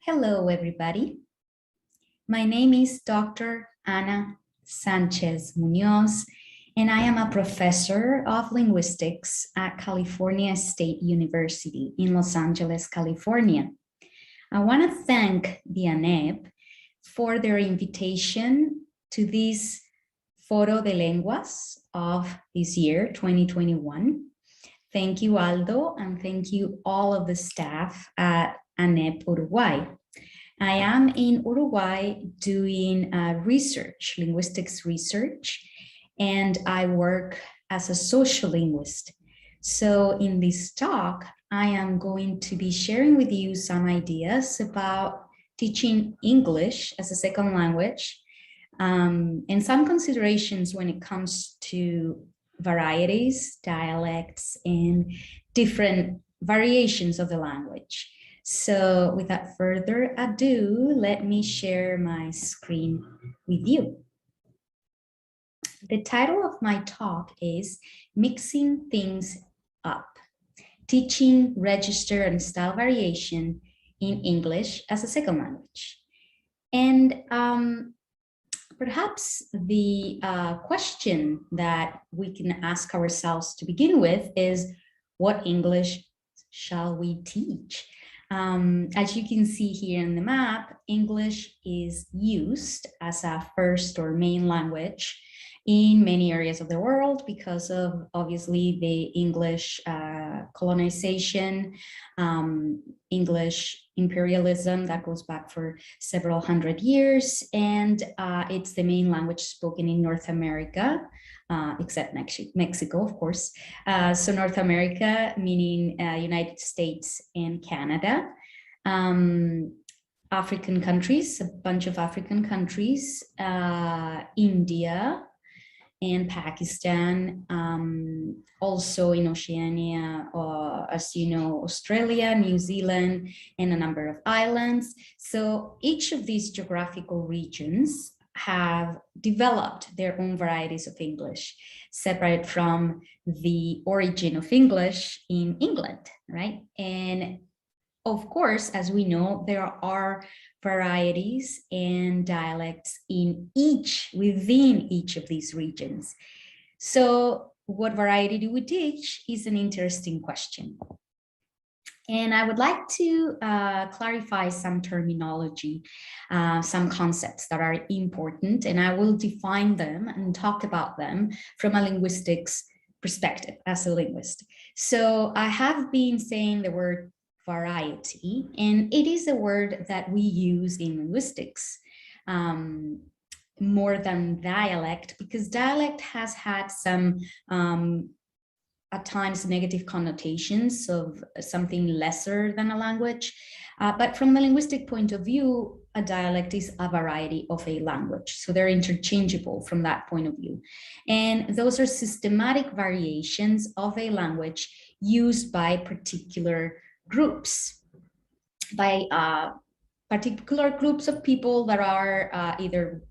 Hello, everybody. My name is Dr. Ana Sanchez Munoz, and I am a professor of linguistics at California State University in Los Angeles, California. I want to thank the ANEP for their invitation to this Foro de Lenguas of this year, 2021. Thank you, Aldo, and thank you all of the staff at ANEP Uruguay. I am in Uruguay doing research, linguistics research, and I work as a social linguist. So in this talk, I am going to be sharing with you some ideas about teaching English as a second language, and some considerations when it comes to varieties, dialects, and different variations of the language. So without further ado, let me share my screen with you. The title of my talk is Mixing Things Up, Teaching Register and Style Variation in English as a Second Language. And perhaps the question that we can ask ourselves to begin with is, what English shall we teach? As you can see here in the map, English is used as a first or main language in many areas of the world because of obviously the English colonization, English imperialism that goes back for several hundred years, and it's the main language spoken in North America, except Mexico, of course. So North America, meaning United States and Canada. African countries, a bunch of African countries, India and Pakistan, also in Oceania, as you know, Australia, New Zealand, and a number of islands. So each of these geographical regions have developed their own varieties of English, separate from the origin of English in England, right? And of course, as we know, there are varieties and dialects within each of these regions. So what variety do we teach is an interesting question. And I would like to clarify some terminology, some concepts that are important, and I will define them and talk about them from a linguistics perspective as a linguist. So I have been saying the word variety, and it is a word that we use in linguistics more than dialect, because dialect has had some at times negative connotations of something lesser than a language. But from a linguistic point of view, a dialect is a variety of a language. So they're interchangeable from that point of view. And those are systematic variations of a language used by particular groups, by particular groups of people that are either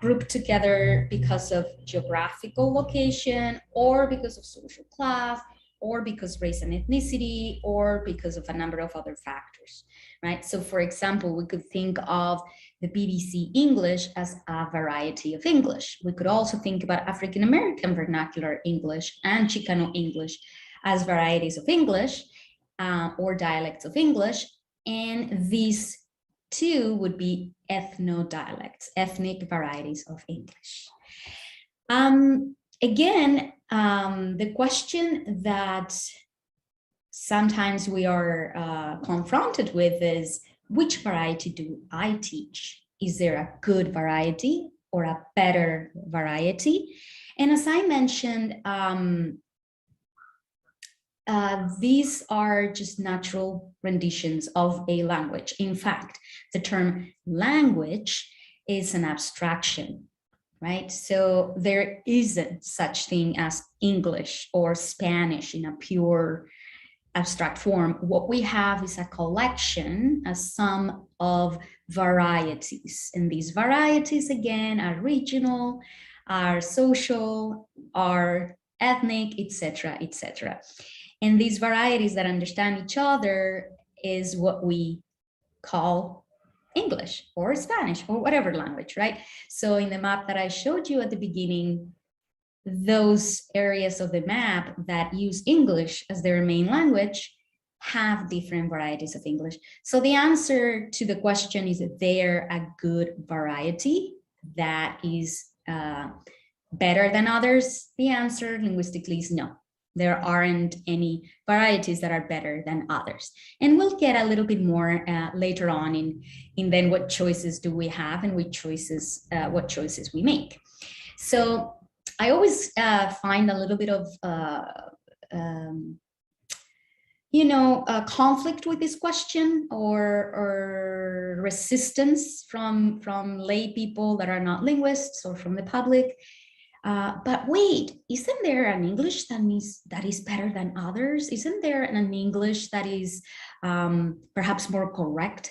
grouped together because of geographical location, or because of social class, or because race and ethnicity, or because of a number of other factors, right? So for example, we could think of the BBC English as a variety of English. We could also think about African American vernacular English and Chicano English as varieties of English or dialects of English, and these two would be ethno-dialects, ethnic varieties of English. Again, the question that sometimes we are confronted with is, which variety do I teach? Is there a good variety or a better variety? And as I mentioned, these are just natural renditions of a language. In fact, the term language is an abstraction, right? So there isn't such thing as English or Spanish in a pure abstract form. What we have is a collection, a sum of varieties. And these varieties, again, are regional, are social, are ethnic, etc., etc. And these varieties that understand each other is what we call English or Spanish or whatever language, right? So in the map that I showed you at the beginning, those areas of the map that use English as their main language have different varieties of English. So the answer to the question, is there a good variety that is better than others? The answer linguistically is no. There aren't any varieties that are better than others. And we'll get a little bit more later on in then what choices do we have and what choices we make. So I always find a little bit of conflict with this question or resistance from lay people that are not linguists or from the public. But wait, isn't there an English that is better than others? Isn't there an English that is perhaps more correct?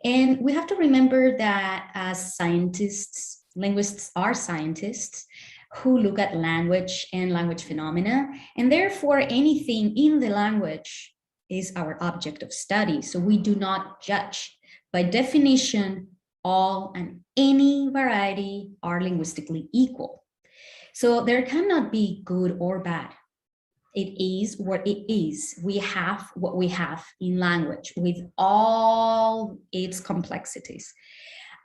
And we have to remember that as scientists, linguists are scientists who look at language and language phenomena, and therefore anything in the language is our object of study. So we do not judge. By definition, all and any variety are linguistically equal. So there cannot be good or bad. It is what it is. We have what we have in language with all its complexities.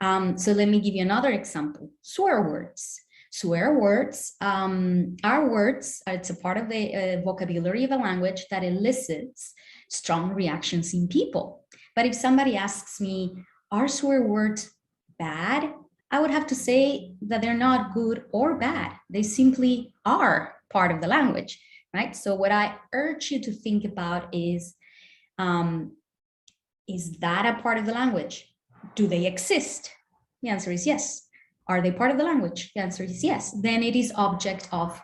So let me give you another example. Swear words. Swear words are words, it's a part of the vocabulary of a language that elicits strong reactions in people. But if somebody asks me, are swear words bad? I would have to say that they're not good or bad. They simply are part of the language, right? So what I urge you to think about is that a part of the language? Do they exist? The answer is yes. Are they part of the language? The answer is yes. Then it is object of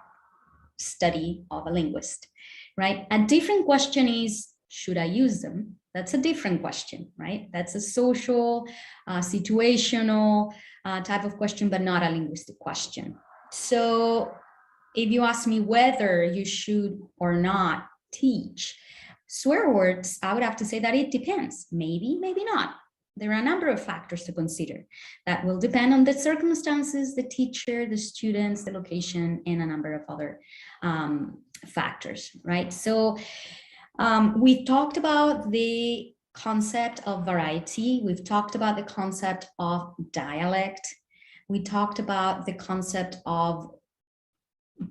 study of a linguist, right? A different question is, should I use them? That's a different question, right? That's a social, situational type of question, but not a linguistic question. So if you ask me whether you should or not teach swear words, I would have to say that it depends. Maybe, maybe not. There are a number of factors to consider that will depend on the circumstances, the teacher, the students, the location, and a number of other factors, right? So we talked about the concept of variety. We've talked about the concept of dialect. We talked about the concept of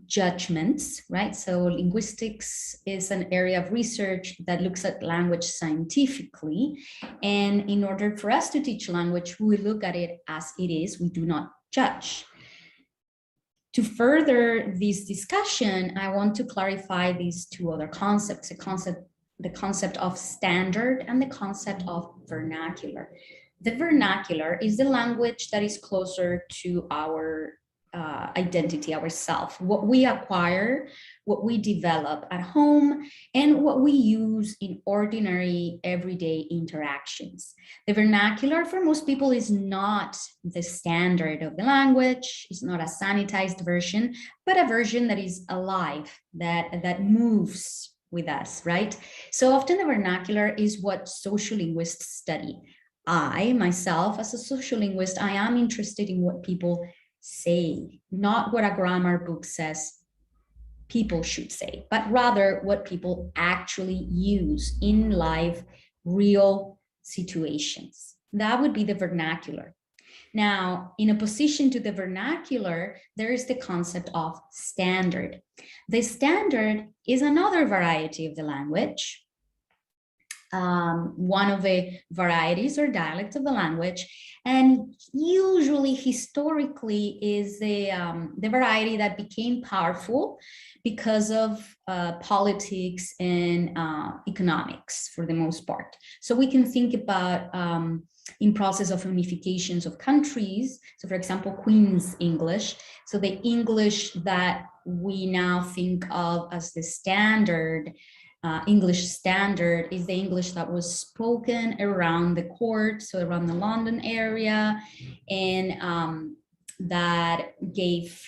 judgments, right? So linguistics is an area of research that looks at language scientifically. And in order for us to teach language, we look at it as it is. We do not judge. To further this discussion, I want to clarify these two other concepts, the concept of standard and the concept of vernacular. The vernacular is the language that is closer to our identity, ourself, what we acquire, what we develop at home, and what we use in ordinary everyday interactions. The vernacular for most people is not the standard of the language, it's not a sanitized version, but a version that is alive, that moves with us, right? So often the vernacular is what social linguists study. I, myself, as a social linguist, I am interested in what people say, not what a grammar book says people should say, but rather what people actually use in life, real situations. That would be the vernacular. Now, in opposition to the vernacular, there is the concept of standard. The standard is another variety of the language, one of the varieties or dialects of the language, and usually historically is the variety that became powerful because of politics and economics for the most part. So we can think about in process of unifications of countries. So for example, Queen's English. So the English that we now think of as the standard English standard is the English that was spoken around the court, so around the London area, and that gave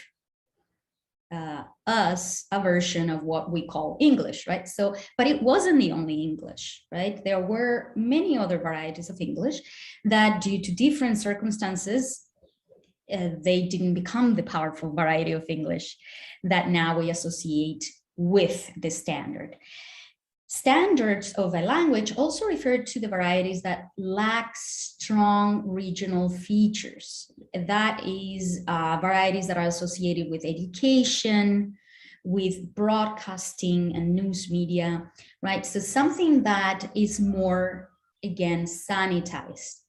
us a version of what we call English, right? So, but it wasn't the only English, right? There were many other varieties of English that, due to different circumstances, they didn't become the powerful variety of English that now we associate with the standard. Standards of a language also refer to the varieties that lack strong regional features. That is varieties that are associated with education, with broadcasting and news media, right? So something that is more, again, sanitized,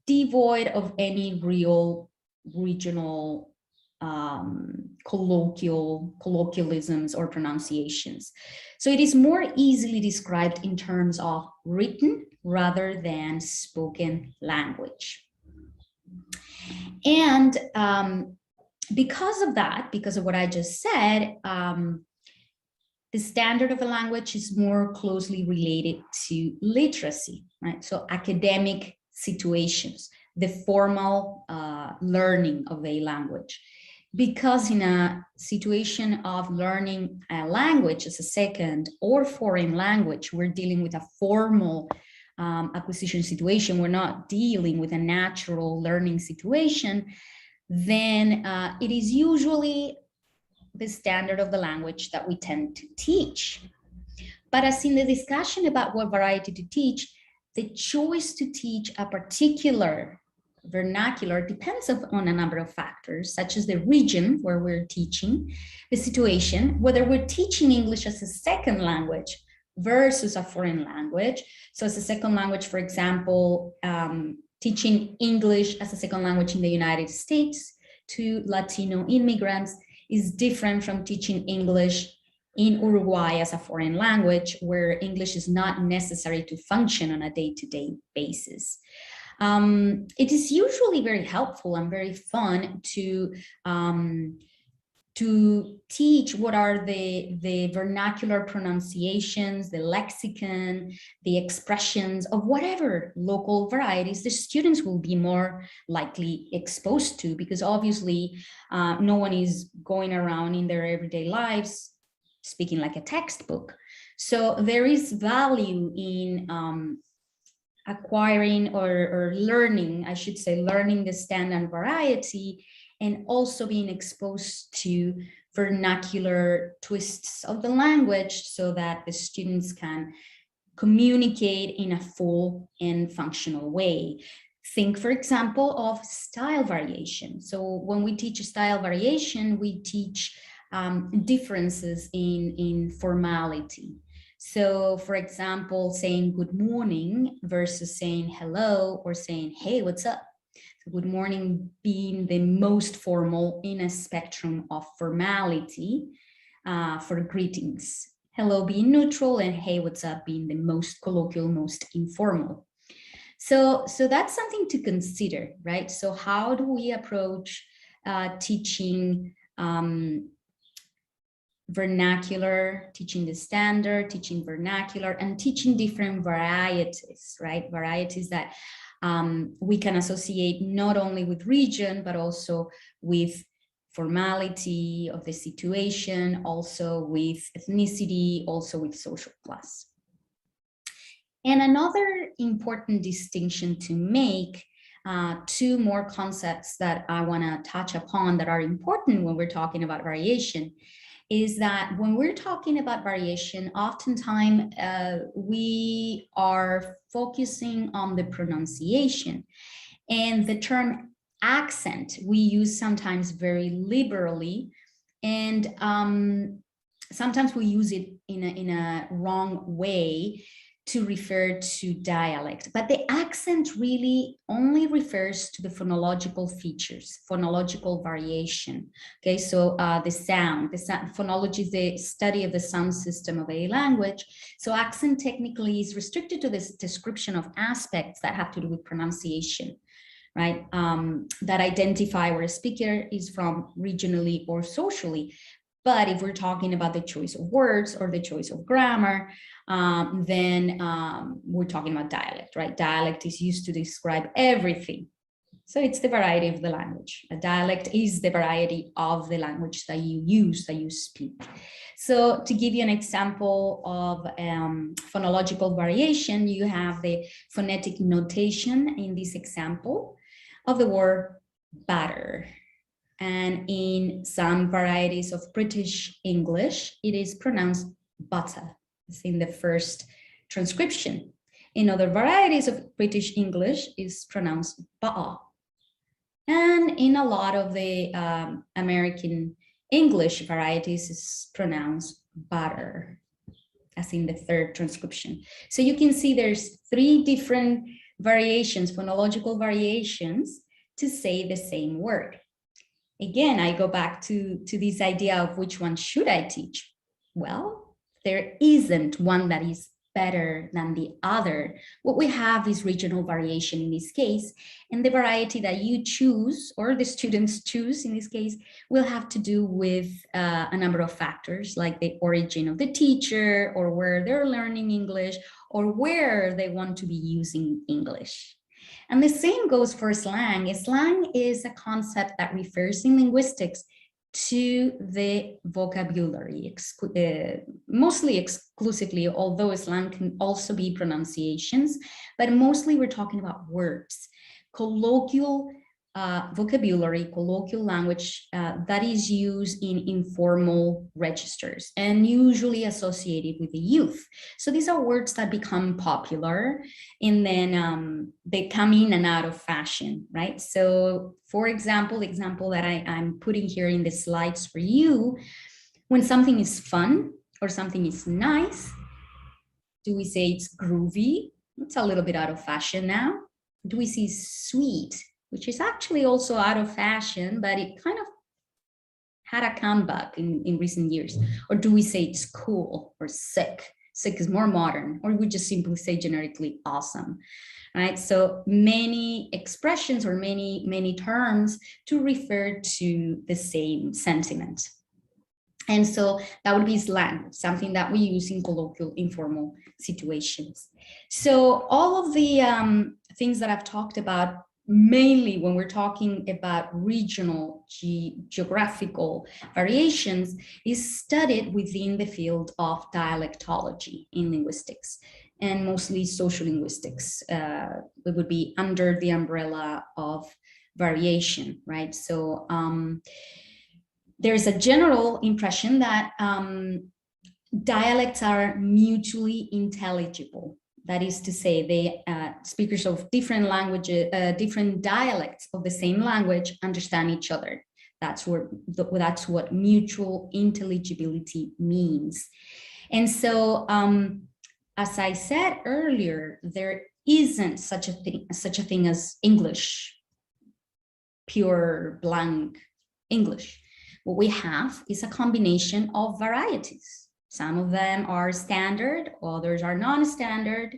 devoid of any real regional colloquialisms or pronunciations. So it is more easily described in terms of written rather than spoken language. And because of that, because of what I just said, the standard of a language is more closely related to literacy, right? So academic situations, the formal learning of a language. Because in a situation of learning a language as a second or foreign language, we're dealing with a formal acquisition situation, we're not dealing with a natural learning situation, then it is usually the standard of the language that we tend to teach. But as in the discussion about what variety to teach, the choice to teach a particular vernacular depends on a number of factors, such as the region where we're teaching, the situation, whether we're teaching English as a second language versus a foreign language. So as a second language, for example, teaching English as a second language in the United States to Latino immigrants is different from teaching English in Uruguay as a foreign language, where English is not necessary to function on a day-to-day basis. It is usually very helpful and very fun to teach what are the vernacular pronunciations, the lexicon, the expressions of whatever local varieties the students will be more likely exposed to, because obviously no one is going around in their everyday lives speaking like a textbook. So there is value in acquiring or learning, I should say, learning the standard variety, and also being exposed to vernacular twists of the language so that the students can communicate in a full and functional way. Think, for example, of style variation. So when we teach style variation, we teach differences in formality. So, for example, saying good morning versus saying hello or saying, hey, what's up? So good morning being the most formal in a spectrum of formality for greetings. Hello being neutral, and hey, what's up being the most colloquial, most informal. So that's something to consider, right? So how do we approach teaching vernacular, teaching the standard, teaching vernacular, and teaching different varieties, right? Varieties that we can associate not only with region, but also with formality of the situation, also with ethnicity, also with social class. And another important distinction to make, two more concepts that I want to touch upon that are important when we're talking about variation, is that when we're talking about variation, oftentimes we are focusing on the pronunciation, and the term accent we use sometimes very liberally, and sometimes we use it in a wrong way to refer to dialect. But the accent really only refers to the phonological features, phonological variation. Okay, so the sound, phonology is the study of the sound system of a language. So accent technically is restricted to this description of aspects that have to do with pronunciation, right? That identify where a speaker is from regionally or socially. But if we're talking about the choice of words or the choice of grammar, then we're talking about dialect, right? Dialect is used to describe everything. So it's the variety of the language. A dialect is the variety of the language that you use, that you speak. So to give you an example of phonological variation, you have the phonetic notation in this example of the word batter. And in some varieties of British English, it is pronounced butter. It's in the first transcription. In other varieties of British English, is pronounced butter. And in a lot of the American English varieties, is pronounced butter, as in the third transcription. So you can see there's 3 different variations, phonological variations, to say the same word. Again, I go back to this idea of which one should I teach? Well, there isn't one that is better than the other. What we have is regional variation in this case, and the variety that you choose, or the students choose in this case, will have to do with a number of factors, like the origin of the teacher, or where they're learning English, or where they want to be using English. And the same goes for slang. Slang is a concept that refers in linguistics to the vocabulary, mostly exclusively, although slang can also be pronunciations, but mostly we're talking about words, colloquial vocabulary, colloquial language that is used in informal registers and usually associated with the youth. So these are words that become popular and then they come in and out of fashion, right? So for example, the example that I'm putting here in the slides for you, when something is fun or something is nice, do we say it's groovy? It's a little bit out of fashion now. Do we say sweet, which is actually also out of fashion, but it kind of had a comeback in recent years? Or do we say it's cool or sick? Sick is more modern, or we just simply say generically awesome, right? So many expressions or many terms to refer to the same sentiment. And so that would be slang, something that we use in colloquial, informal situations. So all of the things that I've talked about, mainly when we're talking about regional geographical variations, is studied within the field of dialectology in linguistics, and mostly social linguistics. It would be under the umbrella of variation, right? So there's a general impression that dialects are mutually intelligible. That is to say, the speakers of different languages, different dialects of the same language understand each other. That's what mutual intelligibility means. And so, as I said earlier, there isn't such a thing as English, pure blank English. What we have is a combination of varieties. Some of them are standard, others are non-standard,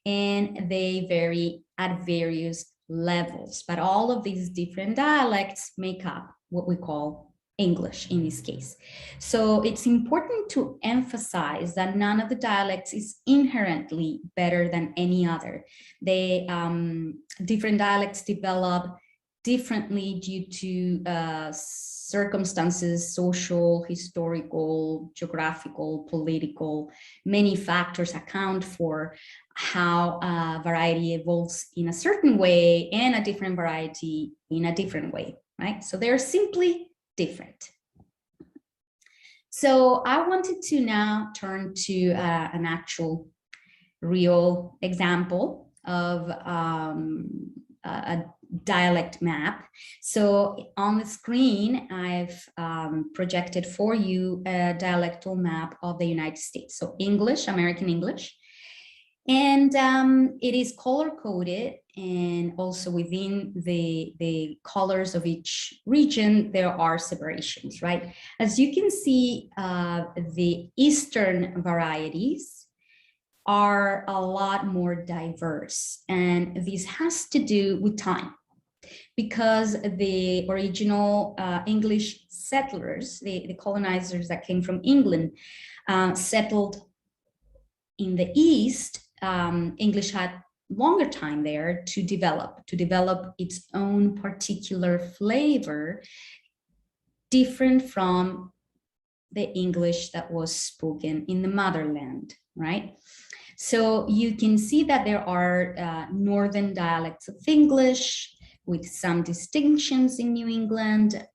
and they vary at various levels. But all of these different dialects make up what we call English in this case. So it's important to emphasize that none of the dialects is inherently better than any other. They different dialects develop differently due to circumstances, social, historical, geographical, political. Many factors account for how a variety evolves in a certain way and a different variety in a different way, right? So they're simply different. So I wanted to now turn to an actual real example of a dialect map. So on the screen, I've projected for you a dialectal map of the United States. So English, American English. And it is color-coded, and also within the colors of each region, there are separations, right? As you can see, the Eastern varieties are a lot more diverse. And this has to do with time, because the original English settlers, the colonizers that came from England, settled in the East. English had longer time there to develop its own particular flavor, different from the English that was spoken in the motherland, right? So you can see that there are northern dialects of English with some distinctions in New England.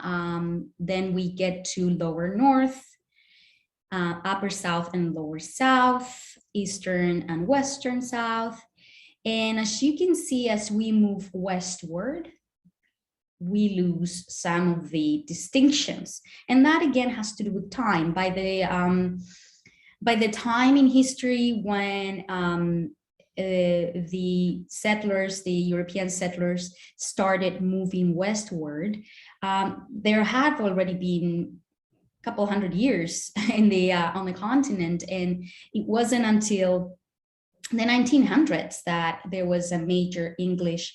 Then we get to lower north, upper south and lower south, eastern and western south. And as you can see, as we move westward, we lose some of the distinctions. And that again has to do with time. By the time in history when the settlers, the European settlers, started moving westward, there had already been a couple hundred years in the on the continent, and it wasn't until the 1900s that there was a major English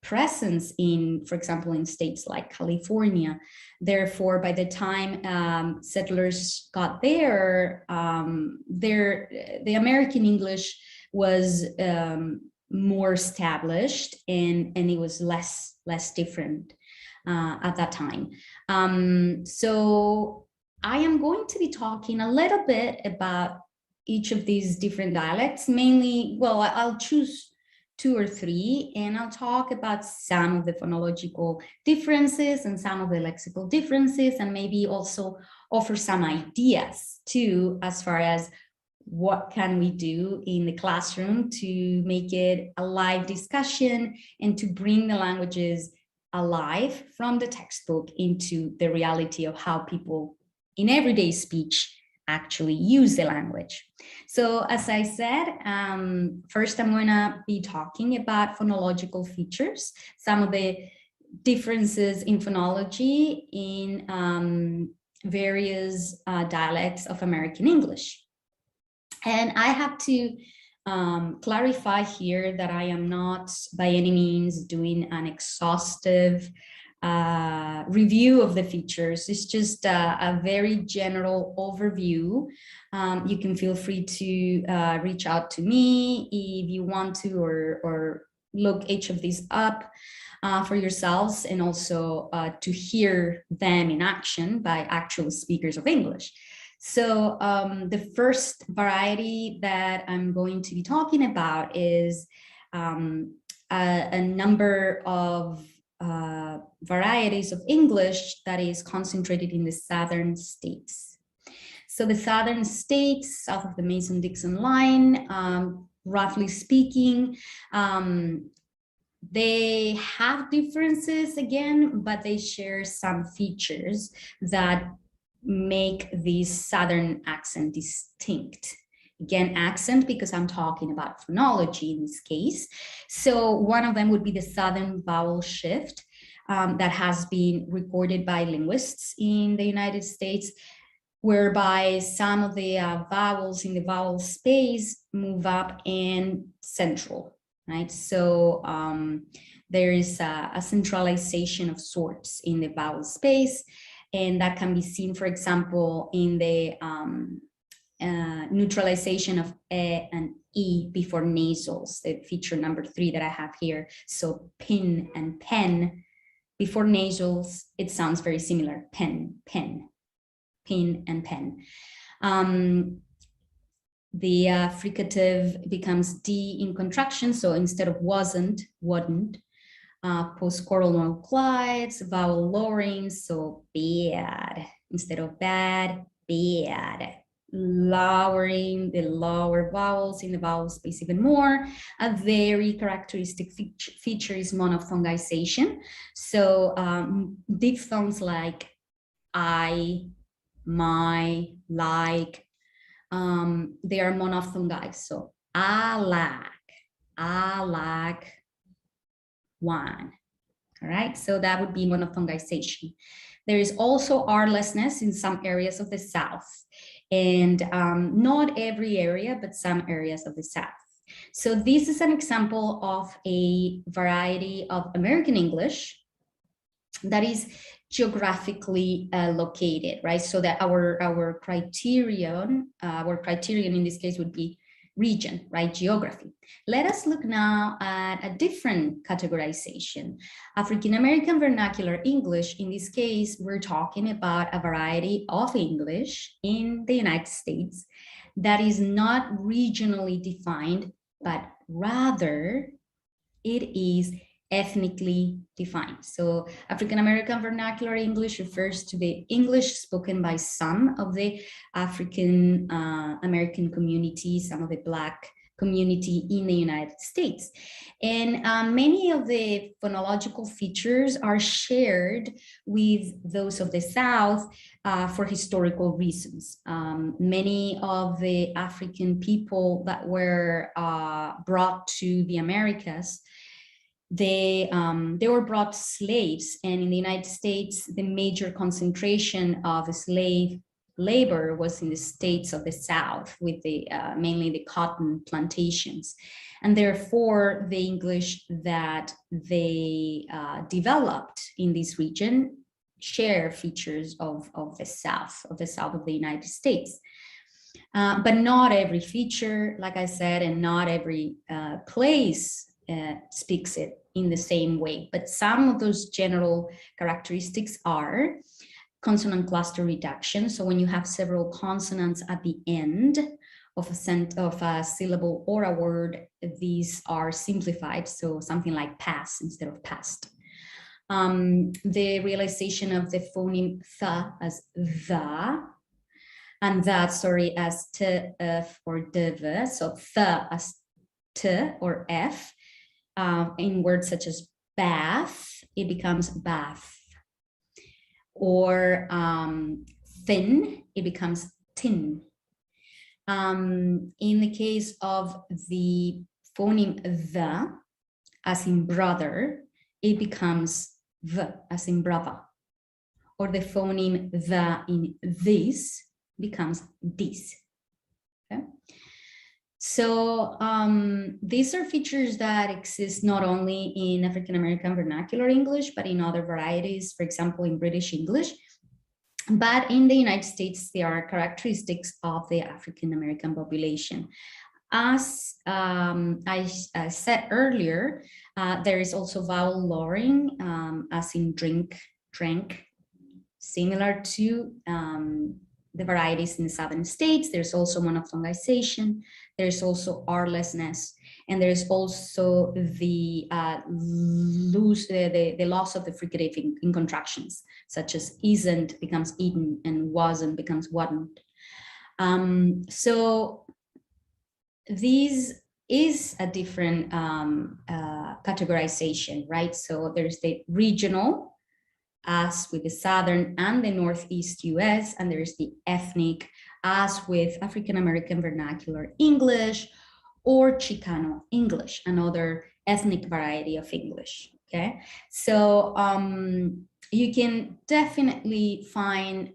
presence in, for example, in states like California. Therefore, by the time settlers got there, the American English was more established, and it was less different at that time. So I am going to be talking a little bit about each of these different dialects, mainly, well, I'll choose 2 or 3, and I'll talk about some of the phonological differences and some of the lexical differences, and maybe also offer some ideas too, as far as what can we do in the classroom to make it a live discussion and to bring the languages alive from the textbook into the reality of how people in everyday speech actually use the language. So as I said, first I'm going to be talking about phonological features, some of the differences in phonology in various dialects of American English. And I have to clarify here that I am not by any means doing an exhaustive review of the features. It's just a very general overview. You can feel free to reach out to me if you want to, or look each of these up for yourselves, and also to hear them in action by actual speakers of English. So the first variety that I'm going to be talking about is a number of varieties of English that is concentrated in the southern states. So the southern states, south of the Mason-Dixon line, roughly speaking, they have differences again, but they share some features that make the southern accent distinct. Again, accent, because I'm talking about phonology in this case. So one of them would be the southern vowel shift that has been recorded by linguists in the United States, whereby some of the vowels in the vowel space move up and central, right? So there is a centralization of sorts in the vowel space, and that can be seen, for example, in the neutralization of e and e before nasals, the feature number 3 that I have here. So pin and pen, before nasals, it sounds very similar. Pen, pen, pin and pen. The fricative becomes D in contraction. So instead of wasn't, wouldn't. Postcoronal glides, vowel lowering. So bad instead of bad, bad. Lowering the lower vowels in the vowel space even more. A very characteristic feature is monophthongization. So diphthongs like I, my, like, they are monophthongized. So I like wine. All right, so that would be monophthongization. There is also R-lessness in some areas of the South, and not every area, but some areas of the South. So this is an example of a variety of American English that is geographically located, right? So that our criterion in this case would be region, right? Geography. Let us look now at a different categorization. African American Vernacular English, in this case, we're talking about a variety of English in the United States that is not regionally defined, but rather it is ethnically defined. So African American Vernacular English refers to the English spoken by some of the African American community, some of the Black community in the United States. And many of the phonological features are shared with those of the South for historical reasons. Many of the African people that were brought to the Americas, they were brought slaves, and in the United States, the major concentration of slave labor was in the states of the South, with the mainly the cotton plantations, and therefore the English that they developed in this region share features of the South of the United States. But not every feature, like I said, and not every place speaks it in the same way. But some of those general characteristics are consonant cluster reduction. So when you have several consonants at the end of a syllable or a word, these are simplified. So something like pass instead of past. The realization of the phoneme th as the, and that, sorry, as t, f, or dv. So th as t or f. In words such as bath, it becomes bath. Or thin, it becomes tin. In the case of the phoneme the, as in brother, it becomes v, as in brother. Or the phoneme the in this becomes this. Okay? So these are features that exist not only in African American Vernacular English, but in other varieties, for example, in British English. But in the United States, there are characteristics of the African American population. As I said earlier, there is also vowel lowering, as in drink, drank, similar to the varieties in the southern states. There's also monophthongization. There's also R-lessness, and there's also the loss of the fricative in contractions, such as isn't becomes eaten and wasn't becomes wasn't. So this is a different categorization, right? So there's the regional, as with the southern and the northeast US, and there's the ethnic, as with African American Vernacular English or Chicano English, another ethnic variety of English. Okay, so you can definitely find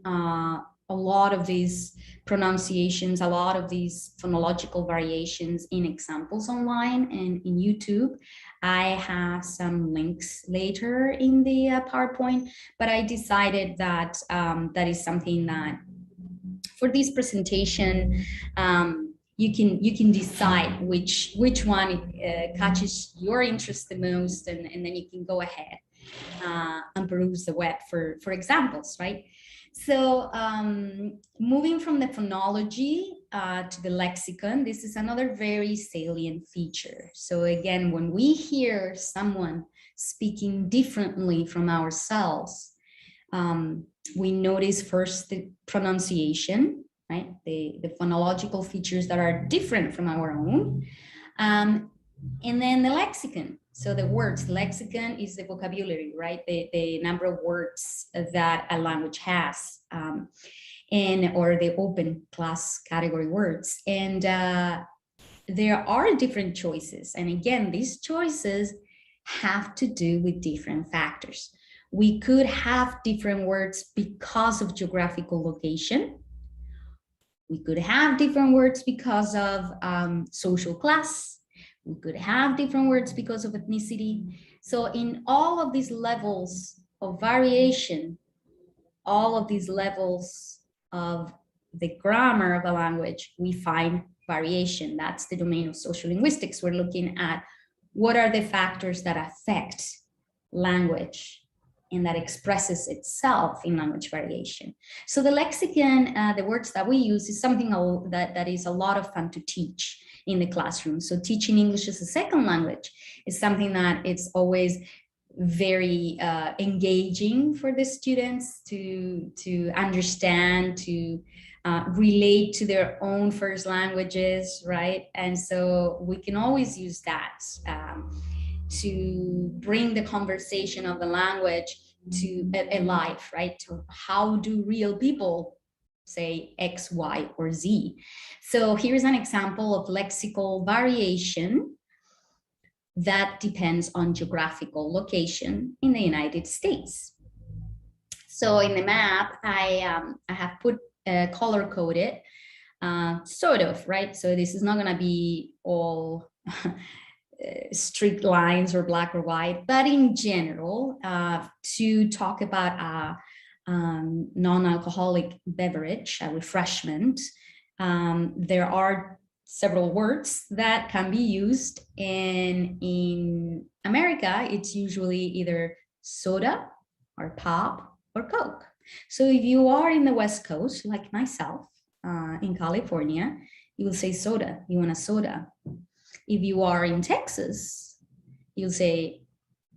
a lot of these pronunciations, a lot of these phonological variations in examples online and in YouTube. I have some links later in the PowerPoint, but I decided that that is something that for this presentation, you can decide which one catches your interest the most, and then you can go ahead and peruse the web for examples, right? So moving from the phonology to the lexicon, this is another very salient feature. So again, when we hear someone speaking differently from ourselves, we notice first the pronunciation, right? The phonological features that are different from our own. And then the lexicon. So the words, lexicon is the vocabulary, right? The number of words that a language has, or the open class category words. And there are different choices. And again, these choices have to do with different factors. We could have different words because of geographical location. We could have different words because of social class. We could have different words because of ethnicity. So in all of these levels of variation, all of these levels of the grammar of a language, we find variation. That's the domain of social linguistics. We're looking at what are the factors that affect language and that expresses itself in language variation. So the lexicon, the words that we use, is something that is a lot of fun to teach in the classroom. So teaching English as a second language is something that it's always very engaging for the students to understand, to relate to their own first languages, right? And so we can always use that to bring the conversation of the language to a life, right? To how do real people say X, Y, or Z? So here's an example of lexical variation that depends on geographical location in the United States. So in the map, I have put color coded, sort of, right? So this is not going to be all strict lines or black or white, but in general, to talk about a non-alcoholic beverage, a refreshment, there are several words that can be used, and in America, it's usually either soda or pop or Coke. So if you are in the West Coast, like myself, in California, you will say soda, you want a soda. If you are in Texas, you'll say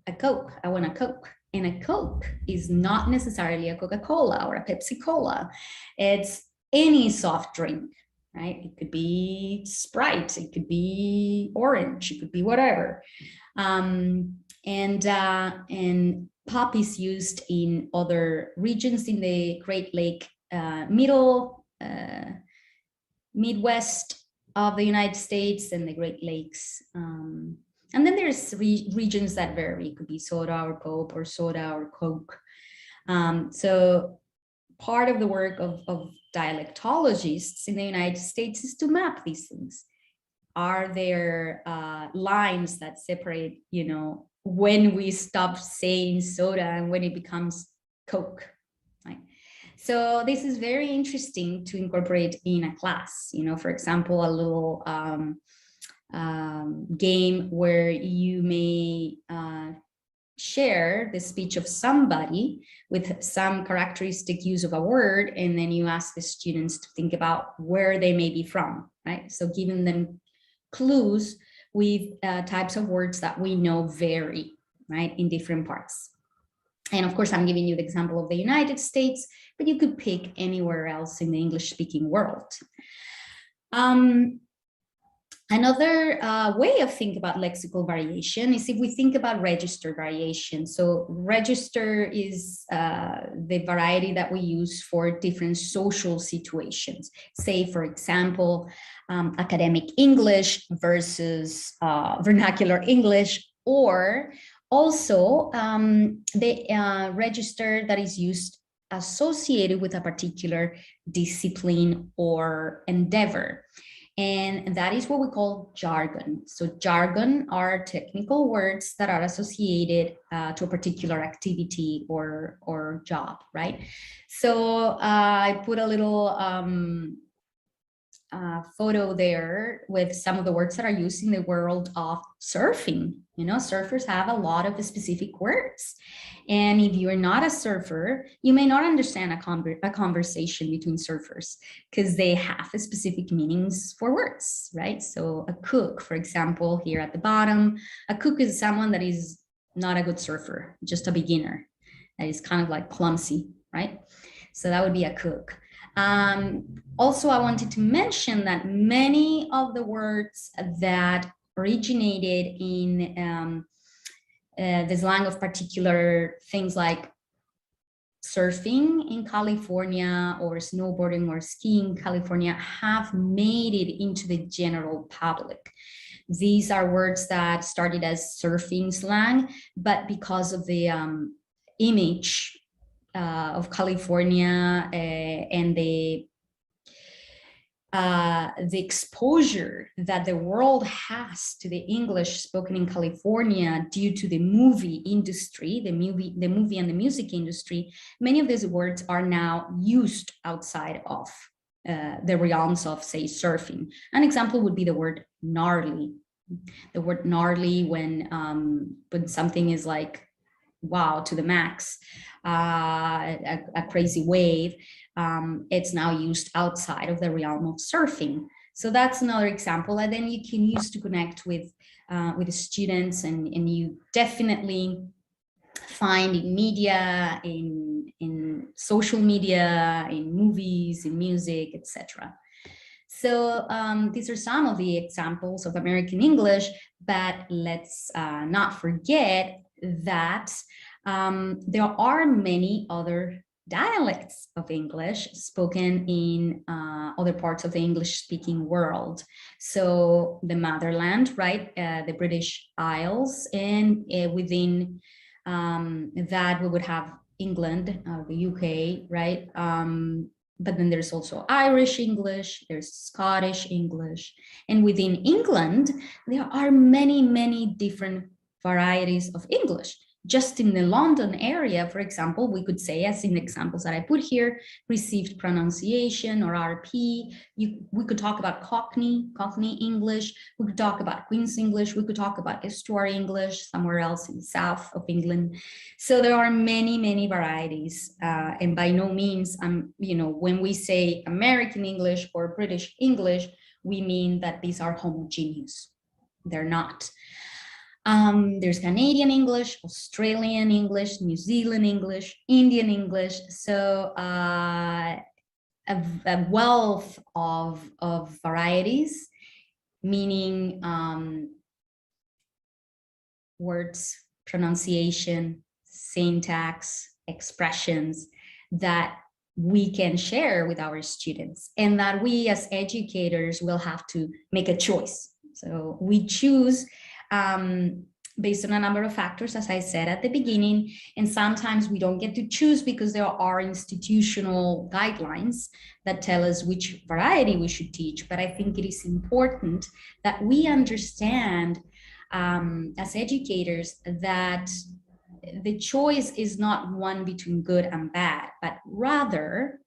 a Coke, I want a Coke. And a Coke is not necessarily a Coca-Cola or a Pepsi-Cola. It's any soft drink, right? It could be Sprite, it could be orange, it could be whatever. And pop is used in other regions in the Great Lake, Midwest of the United States and the Great Lakes. And then there's regions that vary. It could be soda or pop or soda or Coke. So part of the work of dialectologists in the United States is to map these things. Are there lines that separate, you know, when we stop saying soda and when it becomes Coke, right? So this is very interesting to incorporate in a class, you know, for example, a little game where you may share the speech of somebody with some characteristic use of a word, and then you ask the students to think about where they may be from, right? So giving them clues with types of words that we know vary, right, in different parts. And of course, I'm giving you the example of the United States, but you could pick anywhere else in the English-speaking world. Another way of thinking about lexical variation is if we think about register variation. So register is the variety that we use for different social situations. Say, for example, academic English versus vernacular English, or also the register that is used associated with a particular discipline or endeavor. And that is what we call jargon. So jargon are technical words that are associated to a particular activity or job, right? So I put a little photo there with some of the words that are used in the world of surfing. You know, surfers have a lot of specific words. And if you're not a surfer, you may not understand a conversation between surfers because they have specific meanings for words, right? So a cook, for example, here at the bottom, a cook is someone that is not a good surfer, just a beginner, that is kind of like clumsy, right? So that would be a cook. Also, I wanted to mention that many of the words that originated in the slang of particular things like surfing in California or snowboarding or skiing in California have made it into the general public. These are words that started as surfing slang, but because of the image of California and the exposure that the world has to the English spoken in California due to the movie industry, the movie and the music industry, many of these words are now used outside of the realms of, say, surfing. An example would be the word gnarly. The word gnarly when something is like, wow, to the max, a crazy wave, it's now used outside of the realm of surfing. So that's another example that then you can use to connect with the students, and you definitely find in media, in social media, in movies, in music, etc. So these are some of the examples of American English, but let's not forget that there are many other dialects of English spoken in other parts of the English-speaking world. So the motherland, right, the British Isles, and within that we would have England, the UK, right? But then there's also Irish English, there's Scottish English, and within England, there are many, many different varieties of English. Just in the London area, for example, we could say, as in the examples that I put here, received pronunciation or RP. We could talk about Cockney English. We could talk about Queen's English. We could talk about Estuary English somewhere else in the south of England. So there are many, many varieties. And by no means, when we say American English or British English, we mean that these are homogeneous. They're not. There's Canadian English, Australian English, New Zealand English, Indian English. So a wealth of varieties, meaning words, pronunciation, syntax, expressions that we can share with our students, and that we as educators will have to make a choice. So we choose based on a number of factors, as I said at the beginning, and sometimes we don't get to choose because there are institutional guidelines that tell us which variety we should teach. But I think it is important that we understand as educators that the choice is not one between good and bad, but rather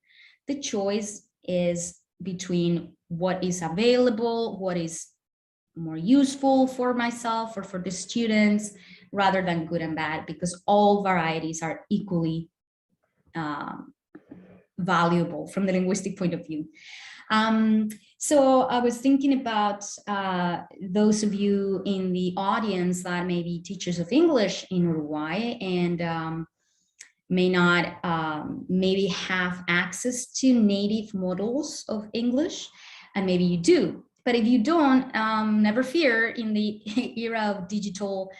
the choice is between what is available, what is more useful for myself or for the students, rather than good and bad, because all varieties are equally valuable from the linguistic point of view. So I was thinking about those of you in the audience that may be teachers of English in Uruguay and may not maybe have access to native models of English, and maybe you do. But if you don't, never fear in the era of digital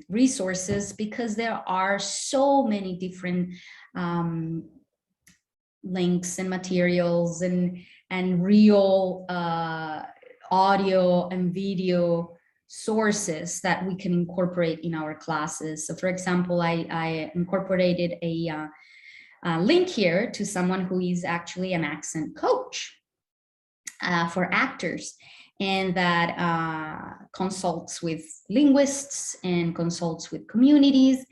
resources, because there are so many different links and materials and real audio and video sources that we can incorporate in our classes. So for example, I incorporated a link here to someone who is actually an accent coach for actors, and that consults with linguists and consults with communities.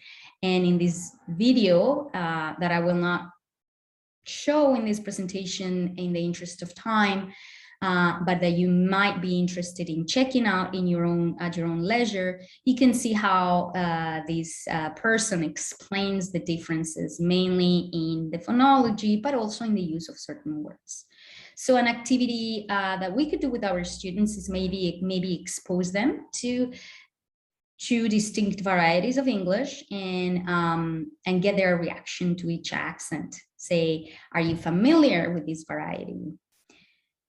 And in this video that I will not show in this presentation in the interest of time, but that you might be interested in checking out at your own leisure, you can see how this person explains the differences, mainly in the phonology, but also in the use of certain words. So an activity that we could do with our students is maybe expose them to two distinct varieties of English and get their reaction to each accent. Say, are you familiar with this variety?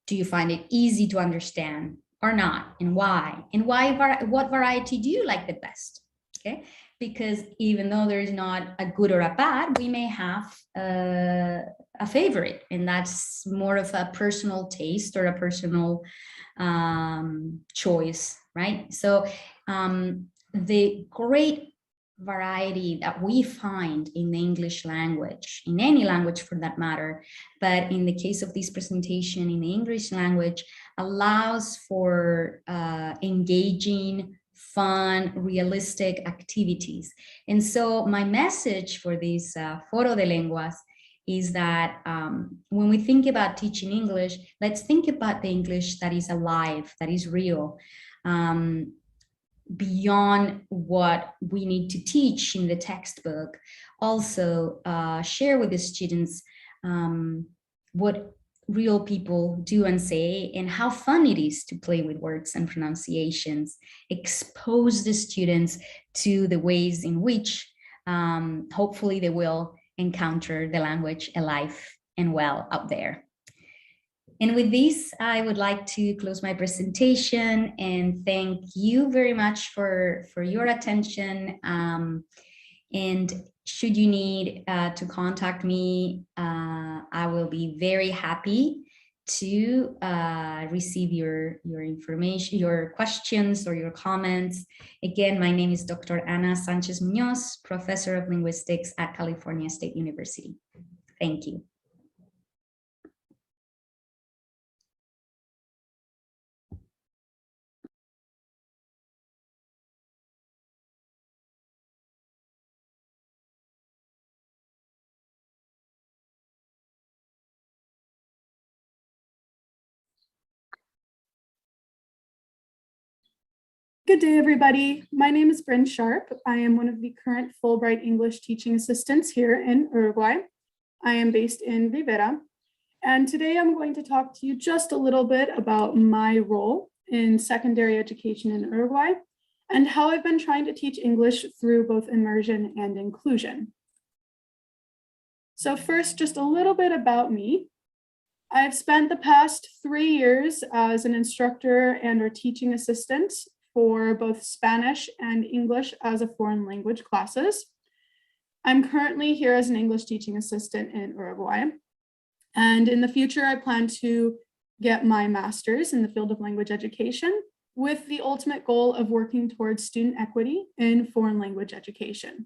Do you find it easy to understand or not? And why? And what variety do you like the best? Okay, because even though there is not a good or a bad, we may have a favorite, and that's more of a personal taste or a personal choice, right? So the great variety that we find in the English language, in any language for that matter, but in the case of this presentation in the English language, allows for engaging, fun, realistic activities. And so my message for this Foro de Lenguas is that when we think about teaching English, let's think about the English that is alive, that is real, beyond what we need to teach in the textbook. Also, share with the students what real people do and say, and how fun it is to play with words and pronunciations. Expose the students to the ways in which hopefully they will encounter the language alive and well out there. And with this, I would like to close my presentation and thank you very much for your attention. And should you need to contact me, I will be very happy to receive your information, your questions or your comments. Again, my name is Dr. Ana Sanchez Munoz, Professor of Linguistics at California State University. Thank you. Good day, everybody. My name is Bryn Sharp. I am one of the current Fulbright English teaching assistants here in Uruguay. I am based in Rivera, and today I'm going to talk to you just a little bit about my role in secondary education in Uruguay and how I've been trying to teach English through both immersion and inclusion. So first, just a little bit about me. I've spent the past 3 years as an instructor and or teaching assistant for both Spanish and English as a foreign language classes. I'm currently here as an English teaching assistant in Uruguay. And in the future, I plan to get my master's in the field of language education with the ultimate goal of working towards student equity in foreign language education.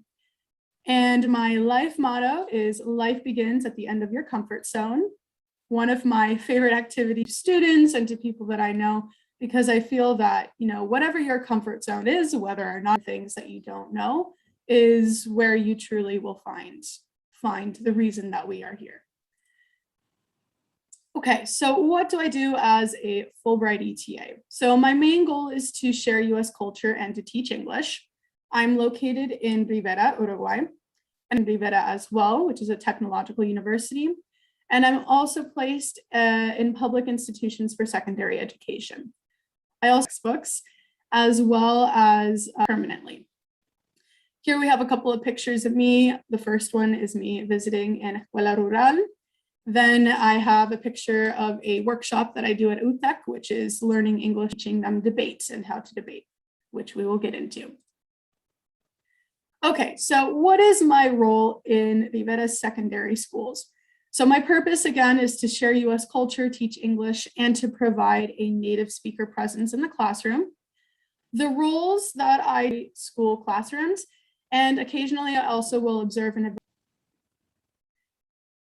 And my life motto is life begins at the end of your comfort zone. One of my favorite activities to students and to people that I know, because I feel that, whatever your comfort zone is, whether or not things that you don't know, is where you truly will find the reason that we are here. Okay, so what do I do as a Fulbright ETA? So my main goal is to share US culture and to teach English. I'm located in Rivera, Uruguay, and Rivera as well, which is a technological university. And I'm also placed in public institutions for secondary education. I also books as well as permanently. Here we have a couple of pictures of me. The first one is me visiting an escuela rural. Then I have a picture of a workshop that I do at UTEC, which is learning English, teaching them debate and how to debate, which we will get into. Okay, so what is my role in Rivera's secondary schools? So my purpose, again, is to share US culture, teach English, and to provide a native speaker presence in the classroom. The roles that I school classrooms, and occasionally I also will observe and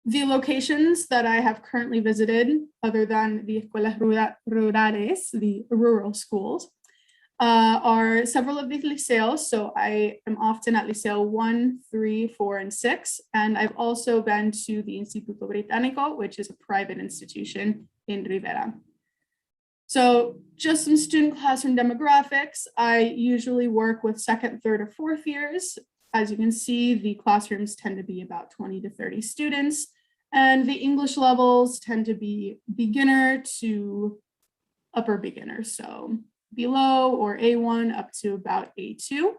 the locations that I have currently visited, other than the escuelas rurales, the rural schools, are several of these liceos. So I am often at Liceo 1, 3, 4, and 6. And I've also been to the Instituto Británico, which is a private institution in Rivera. So just some student classroom demographics. I usually work with second, third, or fourth years. As you can see, the classrooms tend to be about 20 to 30 students. And the English levels tend to be beginner to upper beginner. So below or A1 up to about A2.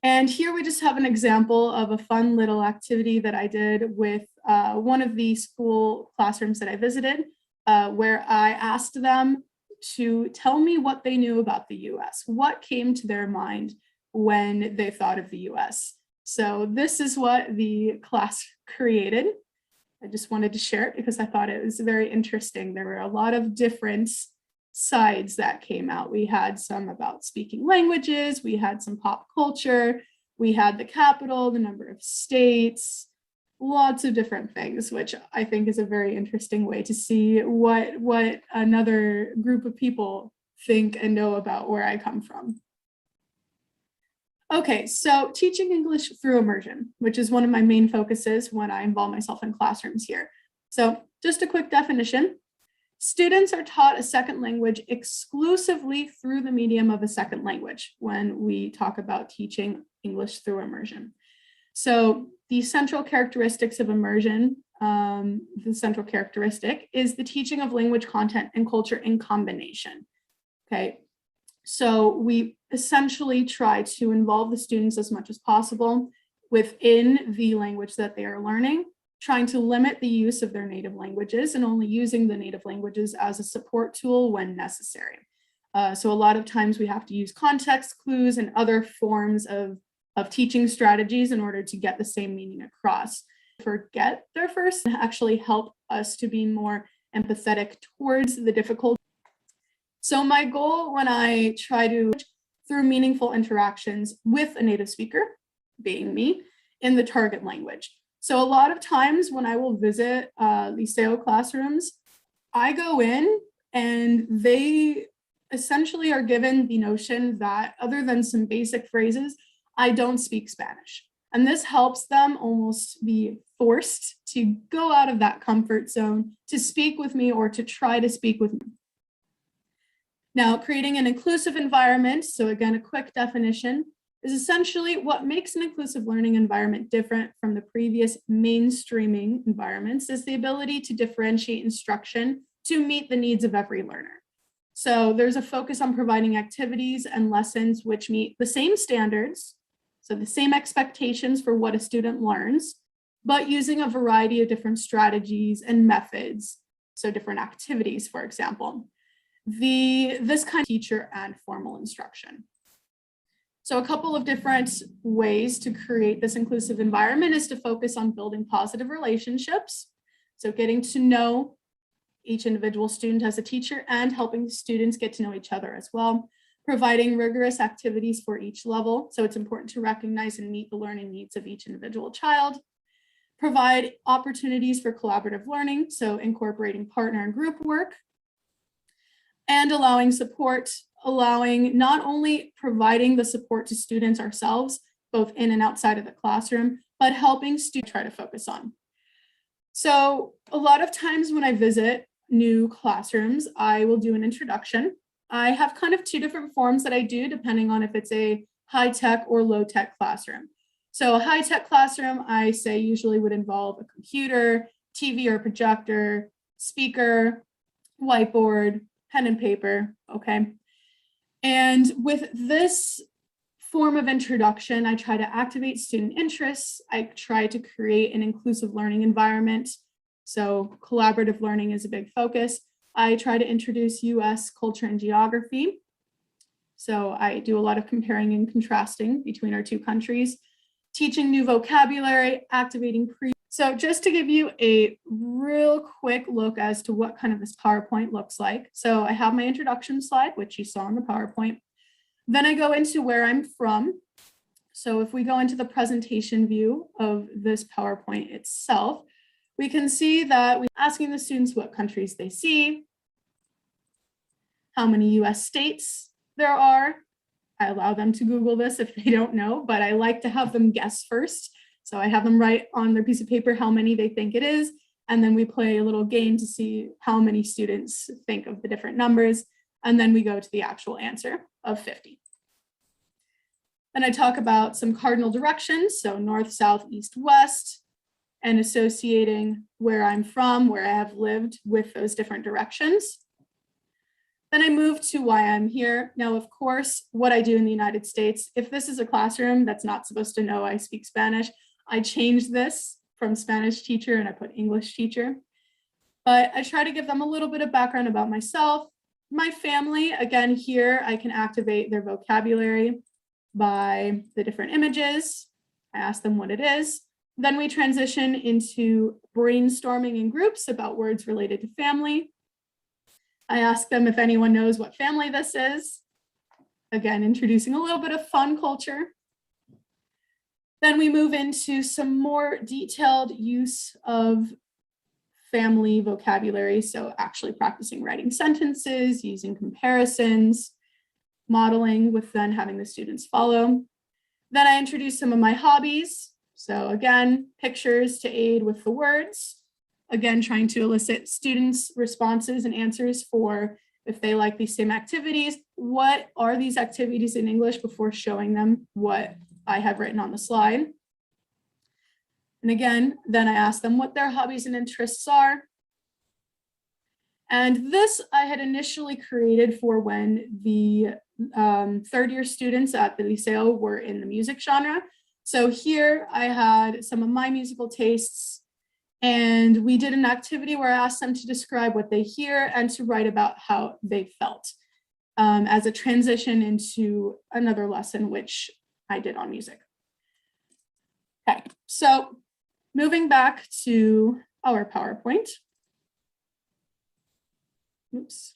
And here we just have an example of a fun little activity that I did with one of the school classrooms that I visited, where I asked them to tell me what they knew about the US, what came to their mind when they thought of the US. So this is what the class created. I just wanted to share it because I thought it was very interesting. There were a lot of different sides that came out. We had some about speaking languages, we had some pop culture, we had the capital, the number of states, lots of different things, which I think is a very interesting way to see what another group of people think and know about where I come from. Okay, so teaching English through immersion, which is one of my main focuses when I involve myself in classrooms here. So just a quick definition. Students are taught a second language exclusively through the medium of a second language when we talk about teaching English through immersion. So the central characteristics of immersion, the central characteristic is the teaching of language content and culture in combination. Okay, so we essentially try to involve the students as much as possible within the language that they are learning, trying to limit the use of their native languages and only using the native languages as a support tool when necessary. So a lot of times we have to use context clues and other forms of teaching strategies in order to get the same meaning across. Forget their first and actually help us to be more empathetic towards the difficult. So my goal when I try to through meaningful interactions with a native speaker, being me, in the target language. So a lot of times when I will visit Liceo classrooms, I go in and they essentially are given the notion that other than some basic phrases, I don't speak Spanish. And this helps them almost be forced to go out of that comfort zone to speak with me or to try to speak with me. Now, creating an inclusive environment, so again, a quick definition, is essentially what makes an inclusive learning environment different from the previous mainstreaming environments is the ability to differentiate instruction to meet the needs of every learner. So there's a focus on providing activities and lessons which meet the same standards, so the same expectations for what a student learns, but using a variety of different strategies and methods, so different activities, for example. This kind of teacher and formal instruction. So a couple of different ways to create this inclusive environment is to focus on building positive relationships. So getting to know each individual student as a teacher and helping students get to know each other as well. Providing rigorous activities for each level. So it's important to recognize and meet the learning needs of each individual child. Provide opportunities for collaborative learning. So incorporating partner and group work. And allowing support, allowing not only providing the support to students ourselves, both in and outside of the classroom, but helping students try to focus on. So a lot of times when I visit new classrooms, I will do an introduction. I have kind of two different forms that I do depending on if it's a high-tech or low-tech classroom. So a high-tech classroom, I say usually would involve a computer, TV or projector, speaker, whiteboard, pen and paper, okay? And with this form of introduction, I try to activate student interests. I try to create an inclusive learning environment. So collaborative learning is a big focus. I try to introduce US culture and geography. So I do a lot of comparing and contrasting between our two countries, teaching new vocabulary, activating So just to give you a real quick look as to what kind of this PowerPoint looks like. So I have my introduction slide, which you saw in the PowerPoint. Then I go into where I'm from. So if we go into the presentation view of this PowerPoint itself, we can see that we're asking the students what countries they see, how many US states there are. I allow them to Google this if they don't know, but I like to have them guess first. So I have them write on their piece of paper how many they think it is, and then we play a little game to see how many students think of the different numbers, and then we go to the actual answer of 50. Then I talk about some cardinal directions, so north, south, east, west, and associating where I'm from, where I have lived with those different directions. Then I move to why I'm here. Now, of course, what I do in the United States, if this is a classroom that's not supposed to know I speak Spanish, I changed this from Spanish teacher and I put English teacher. But I try to give them a little bit of background about myself, my family. Again, here I can activate their vocabulary by the different images. I ask them what it is. Then we transition into brainstorming in groups about words related to family. I ask them if anyone knows what family this is. Again, introducing a little bit of fun culture. Then we move into some more detailed use of family vocabulary. So actually practicing writing sentences, using comparisons, modeling with then having the students follow. Then I introduced some of my hobbies. So again, pictures to aid with the words. Again, trying to elicit students' responses and answers for if they like these same activities. What are these activities in English before showing them what I have written on the slide? And again, then I asked them what their hobbies and interests are. And this I had initially created for when the third year students at the Liceo were in the music genre. So here I had some of my musical tastes, and we did an activity where I asked them to describe what they hear and to write about how they felt as a transition into another lesson, which I did on music. Okay, so moving back to our PowerPoint. Oops,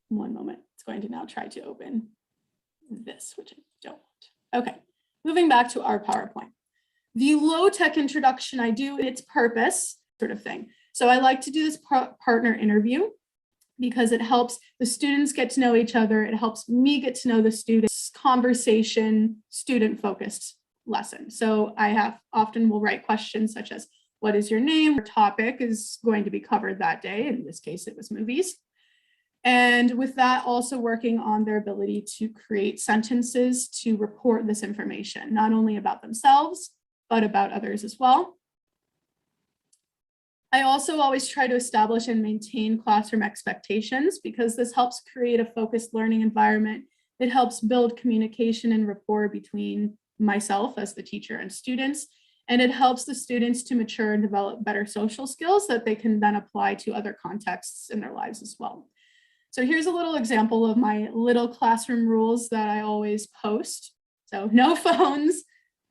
one moment. It's going to now try to open this, which I don't want. Okay, moving back to our PowerPoint. The low-tech introduction I do, its purpose, sort of thing. So I like to do this partner interview because it helps the students get to know each other. It helps me get to know the students. Conversation, student-focused lesson. So I often will write questions such as, what is your name? Our topic is going to be covered that day. In this case, it was movies. And with that, also working on their ability to create sentences to report this information, not only about themselves, but about others as well. I also always try to establish and maintain classroom expectations because this helps create a focused learning environment. It helps build communication and rapport between myself as the teacher and students. And it helps the students to mature and develop better social skills that they can then apply to other contexts in their lives as well. So here's a little example of my little classroom rules that I always post. So no phones,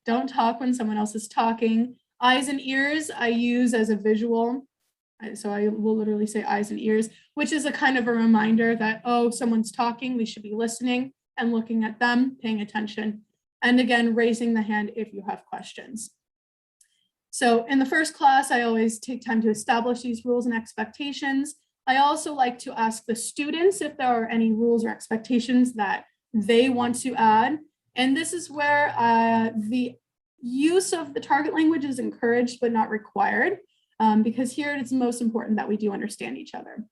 don't talk when someone else is talking. Eyes and ears I use as a visual. So I will literally say eyes and ears, which is a kind of a reminder that, oh, someone's talking, we should be listening and looking at them, paying attention. And again, raising the hand if you have questions. So in the first class, I always take time to establish these rules and expectations. I also like to ask the students if there are any rules or expectations that they want to add. And this is where the use of the target language is encouraged but not required, because here it's most important that we do understand each other.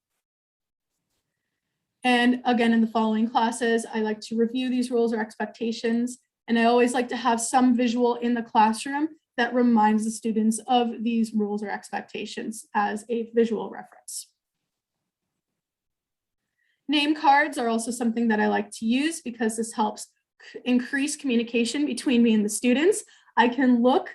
And again, in the following classes, I like to review these rules or expectations. And I always like to have some visual in the classroom that reminds the students of these rules or expectations as a visual reference. Name cards are also something that I like to use because this helps increase communication between me and the students. I can look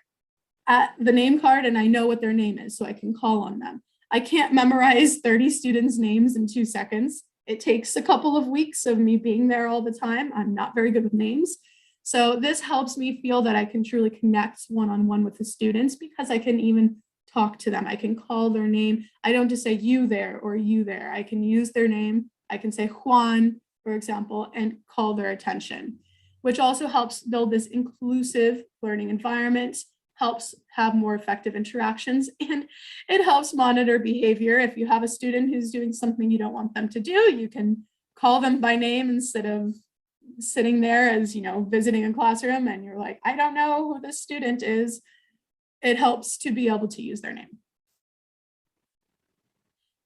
at the name card and I know what their name is, so I can call on them. I can't memorize 30 students' names in 2 seconds. It takes a couple of weeks of me being there all the time. I'm not very good with names. So this helps me feel that I can truly connect one-on-one with the students because I can even talk to them. I can call their name. I don't just say you there or you there. I can use their name. I can say Juan, for example, and call their attention, which also helps build this inclusive learning environment, helps have more effective interactions, and it helps monitor behavior. If you have a student who's doing something you don't want them to do, you can call them by name instead of sitting there as, visiting a classroom and you're like, I don't know who this student is. It helps to be able to use their name.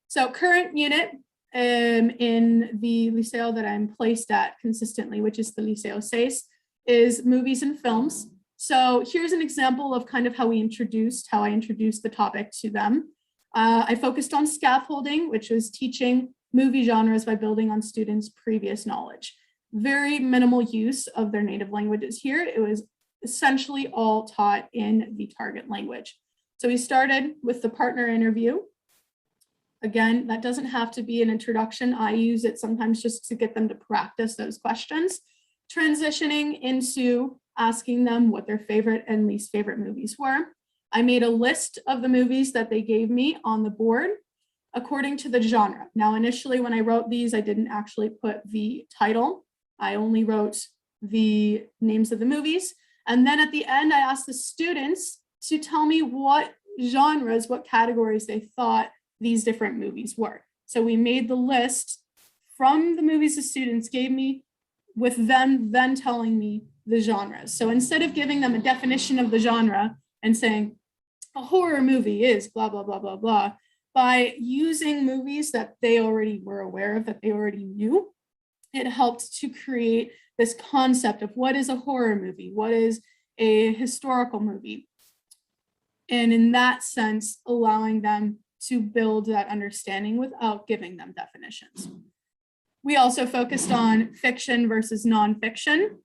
So current unit in the Liceo that I'm placed at consistently, which is the Liceo 6, is movies and films. So here's an example of kind of how I introduced the topic to them. I focused on scaffolding, which was teaching movie genres by building on students' previous knowledge. Very minimal use of their native languages here. It was essentially all taught in the target language. So we started with the partner interview. Again, that doesn't have to be an introduction. I use it sometimes just to get them to practice those questions. Transitioning into asking them what their favorite and least favorite movies were. I made a list of the movies that they gave me on the board according to the genre. Now, initially when I wrote these, I didn't actually put the title. I only wrote the names of the movies. And then at the end, I asked the students to tell me what genres, what categories they thought these different movies were. So we made the list from the movies the students gave me, with them then telling me the genres. So instead of giving them a definition of the genre and saying a horror movie is blah, blah, blah, blah, blah, by using movies that they already were aware of, that they already knew, it helped to create this concept of what is a horror movie, what is a historical movie. And in that sense, allowing them to build that understanding without giving them definitions. We also focused on fiction versus nonfiction.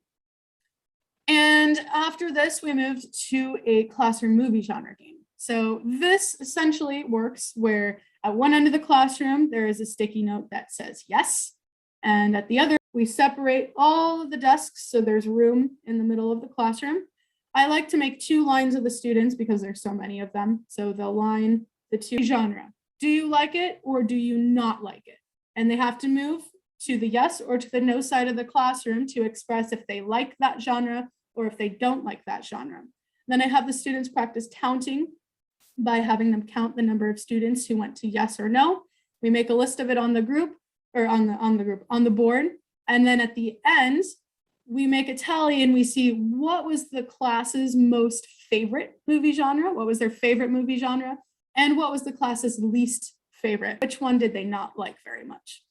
And after this, we moved to a classroom movie genre game. So this essentially works where at one end of the classroom, there is a sticky note that says yes. And at the other, we separate all of the desks so there's room in the middle of the classroom. I like to make 2 lines of the students because there's so many of them. So they'll line the 2 genre. Do you like it or do you not like it? And they have to move to the yes or to the no side of the classroom to express if they like that genre or if they don't like that genre. Then I have the students practice counting by having them count the number of students who went to yes or no. We make a list of it on the group or on the board. And then at the end, we make a tally and we see what was the class's most favorite movie genre, what was their favorite movie genre, and what was the class's least favorite, which one did they not like very much.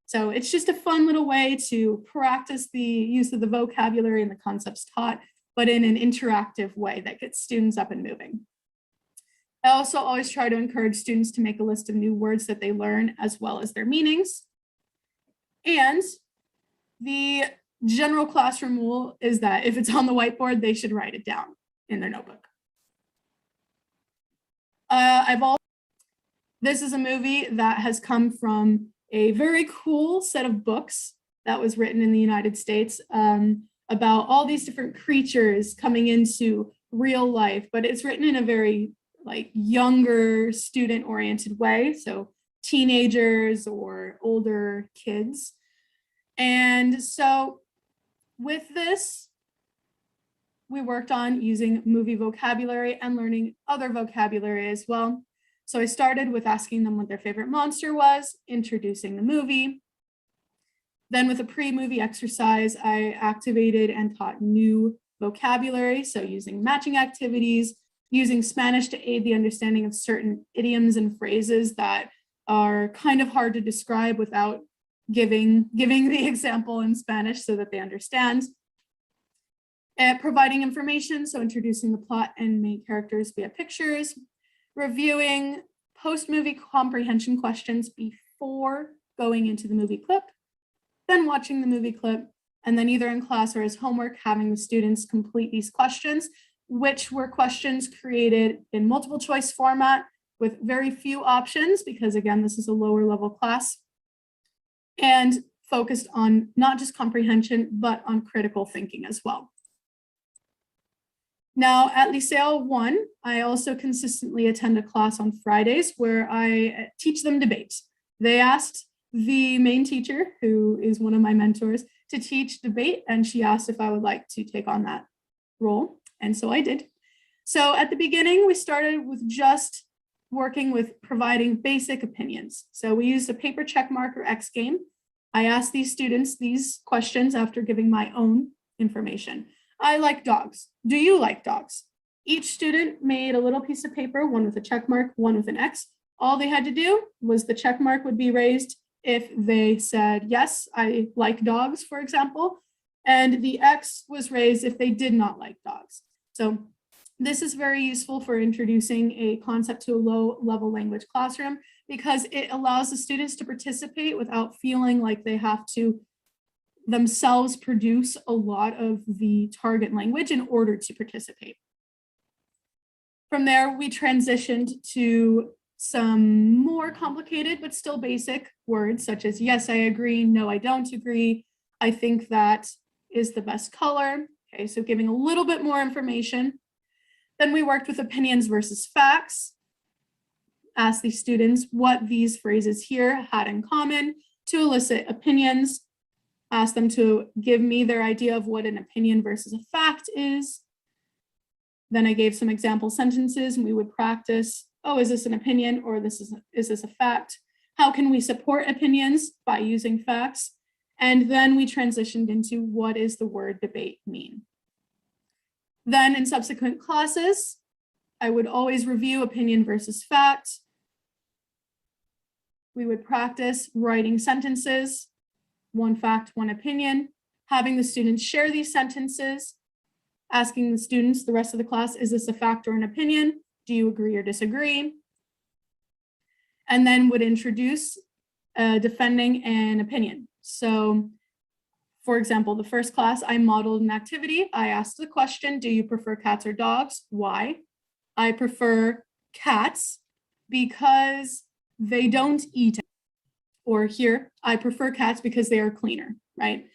So it's just a fun little way to practice the use of the vocabulary and the concepts taught, but in an interactive way that gets students up and moving. I also always try to encourage students to make a list of new words that they learn as well as their meanings. And the general classroom rule is that if it's on the whiteboard, they should write it down in their notebook. This is a movie that has come from a very cool set of books that was written in the United States about all these different creatures coming into real life, but it's written in a very younger student-oriented way, so teenagers or older kids. And so with this, we worked on using movie vocabulary and learning other vocabulary as well. So I started with asking them what their favorite monster was, introducing the movie. Then with a pre-movie exercise, I activated and taught new vocabulary. So using matching activities, using Spanish to aid the understanding of certain idioms and phrases that are kind of hard to describe without giving the example in Spanish so that they understand. Providing information, so introducing the plot and main characters via pictures, reviewing post-movie comprehension questions before going into the movie clip, then watching the movie clip, and then either in class or as homework, having the students complete these questions, which were questions created in multiple choice format with very few options, because again, this is a lower level class, and focused on not just comprehension, but on critical thinking as well. Now at Liceo 1, I also consistently attend a class on Fridays where I teach them debate. They asked the main teacher, who is one of my mentors, to teach debate, and she asked if I would like to take on that role, and so I did. So at the beginning, we started with just working with providing basic opinions. So we used a paper check mark or X game. I asked these students these questions after giving my own information. I like dogs. Do you like dogs? Each student made a little piece of paper, one with a check mark, one with an X. All they had to do was the check mark would be raised if they said, yes, I like dogs, for example, and the X was raised if they did not like dogs. So this is very useful for introducing a concept to a low-level language classroom because it allows the students to participate without feeling like they have to themselves produce a lot of the target language in order to participate. From there, we transitioned to some more complicated but still basic words such as yes, I agree, no, I don't agree, I think that is the best color. Okay, so giving a little bit more information. Then we worked with opinions versus facts, asked the students what these phrases here had in common to elicit opinions, asked them to give me their idea of what an opinion versus a fact is. Then I gave some example sentences and we would practice, oh, is this an opinion or is this a fact? How can we support opinions by using facts? And then we transitioned into what does the word debate mean? Then in subsequent classes, I would always review opinion versus fact. We would practice writing sentences, one fact, one opinion, having the students share these sentences, asking the students, the rest of the class, is this a fact or an opinion? Do you agree or disagree? And then would introduce defending an opinion. So for example, the first class, I modeled an activity. I asked the question, do you prefer cats or dogs? Why? I prefer cats because they don't eat. Or here, I prefer cats because they are cleaner, right?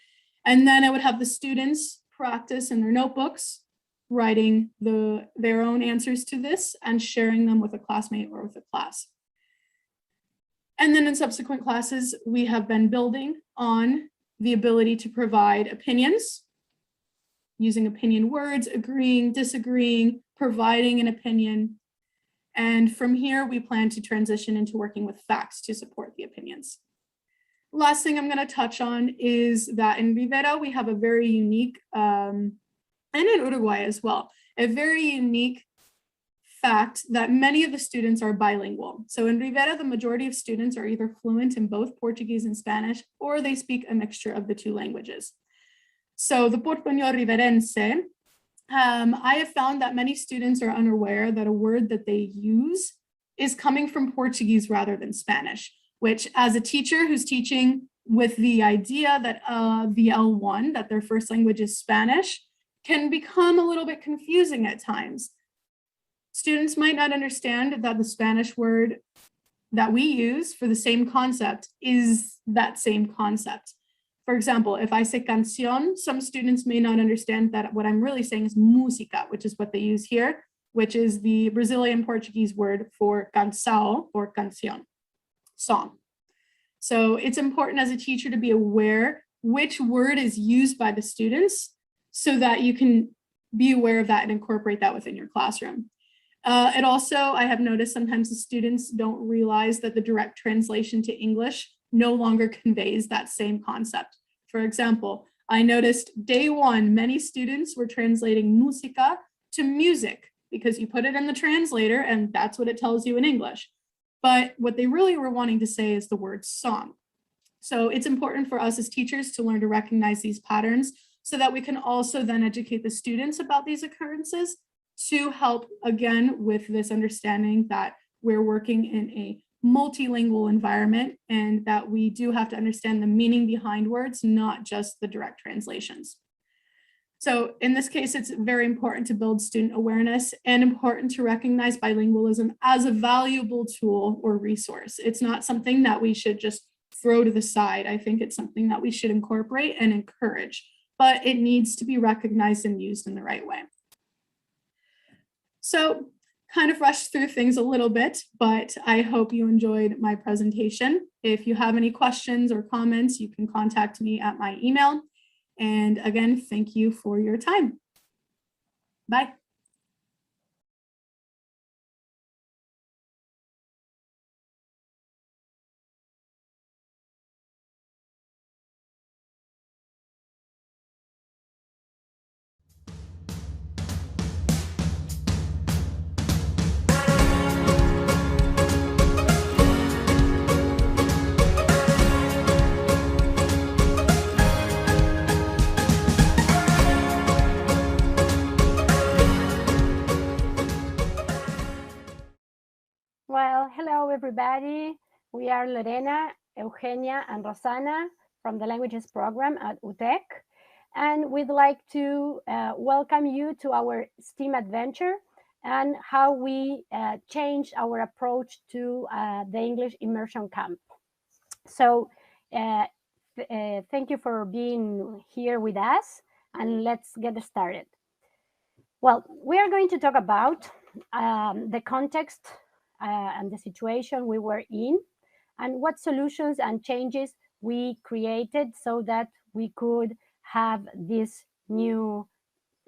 And then I would have the students practice in their notebooks, writing their own answers to this and sharing them with a classmate or with a class. And then in subsequent classes, we have been building on the ability to provide opinions, using opinion words, agreeing, disagreeing, providing an opinion. And from here, we plan to transition into working with facts to support the opinions. Last thing I'm going to touch on is that in Rivera, we have a very unique, and in Uruguay as well, a very unique fact that many of the students are bilingual. So in Rivera, the majority of students are either fluent in both Portuguese and Spanish, or they speak a mixture of the two languages. So the Portuñol Riverense, I have found that many students are unaware that a word that they use is coming from Portuguese rather than Spanish, which as a teacher who's teaching with the idea that the L1, that their first language is Spanish, can become a little bit confusing at times. Students might not understand that the Spanish word that we use for the same concept is that same concept. For example, if I say canción, some students may not understand that what I'm really saying is música, which is what they use here, which is the Brazilian Portuguese word for canção or canción, song. So it's important as a teacher to be aware which word is used by the students so that you can be aware of that and incorporate that within your classroom. It also, I have noticed sometimes the students don't realize that the direct translation to English no longer conveys that same concept. For example, I noticed day one, many students were translating música to music because you put it in the translator and that's what it tells you in English. But what they really were wanting to say is the word song. So it's important for us as teachers to learn to recognize these patterns so that we can also then educate the students about these occurrences to help, again, with this understanding that we're working in a multilingual environment and that we do have to understand the meaning behind words, not just the direct translations. So in this case, it's very important to build student awareness and important to recognize bilingualism as a valuable tool or resource. It's not something that we should just throw to the side. I think it's something that we should incorporate and encourage, but it needs to be recognized and used in the right way. So kind of rushed through things a little bit, but I hope you enjoyed my presentation. If you have any questions or comments, you can contact me at my email. And again, thank you for your time. Bye. Well, hello everybody. We are Lorena, Eugenia, and Rosana from the Languages program at UTEC. And we'd like to welcome you to our STEAM adventure and how we changed our approach to the English immersion camp. So thank you for being here with us, and let's get started. Well, we are going to talk about the context and the situation we were in, and what solutions and changes we created so that we could have this new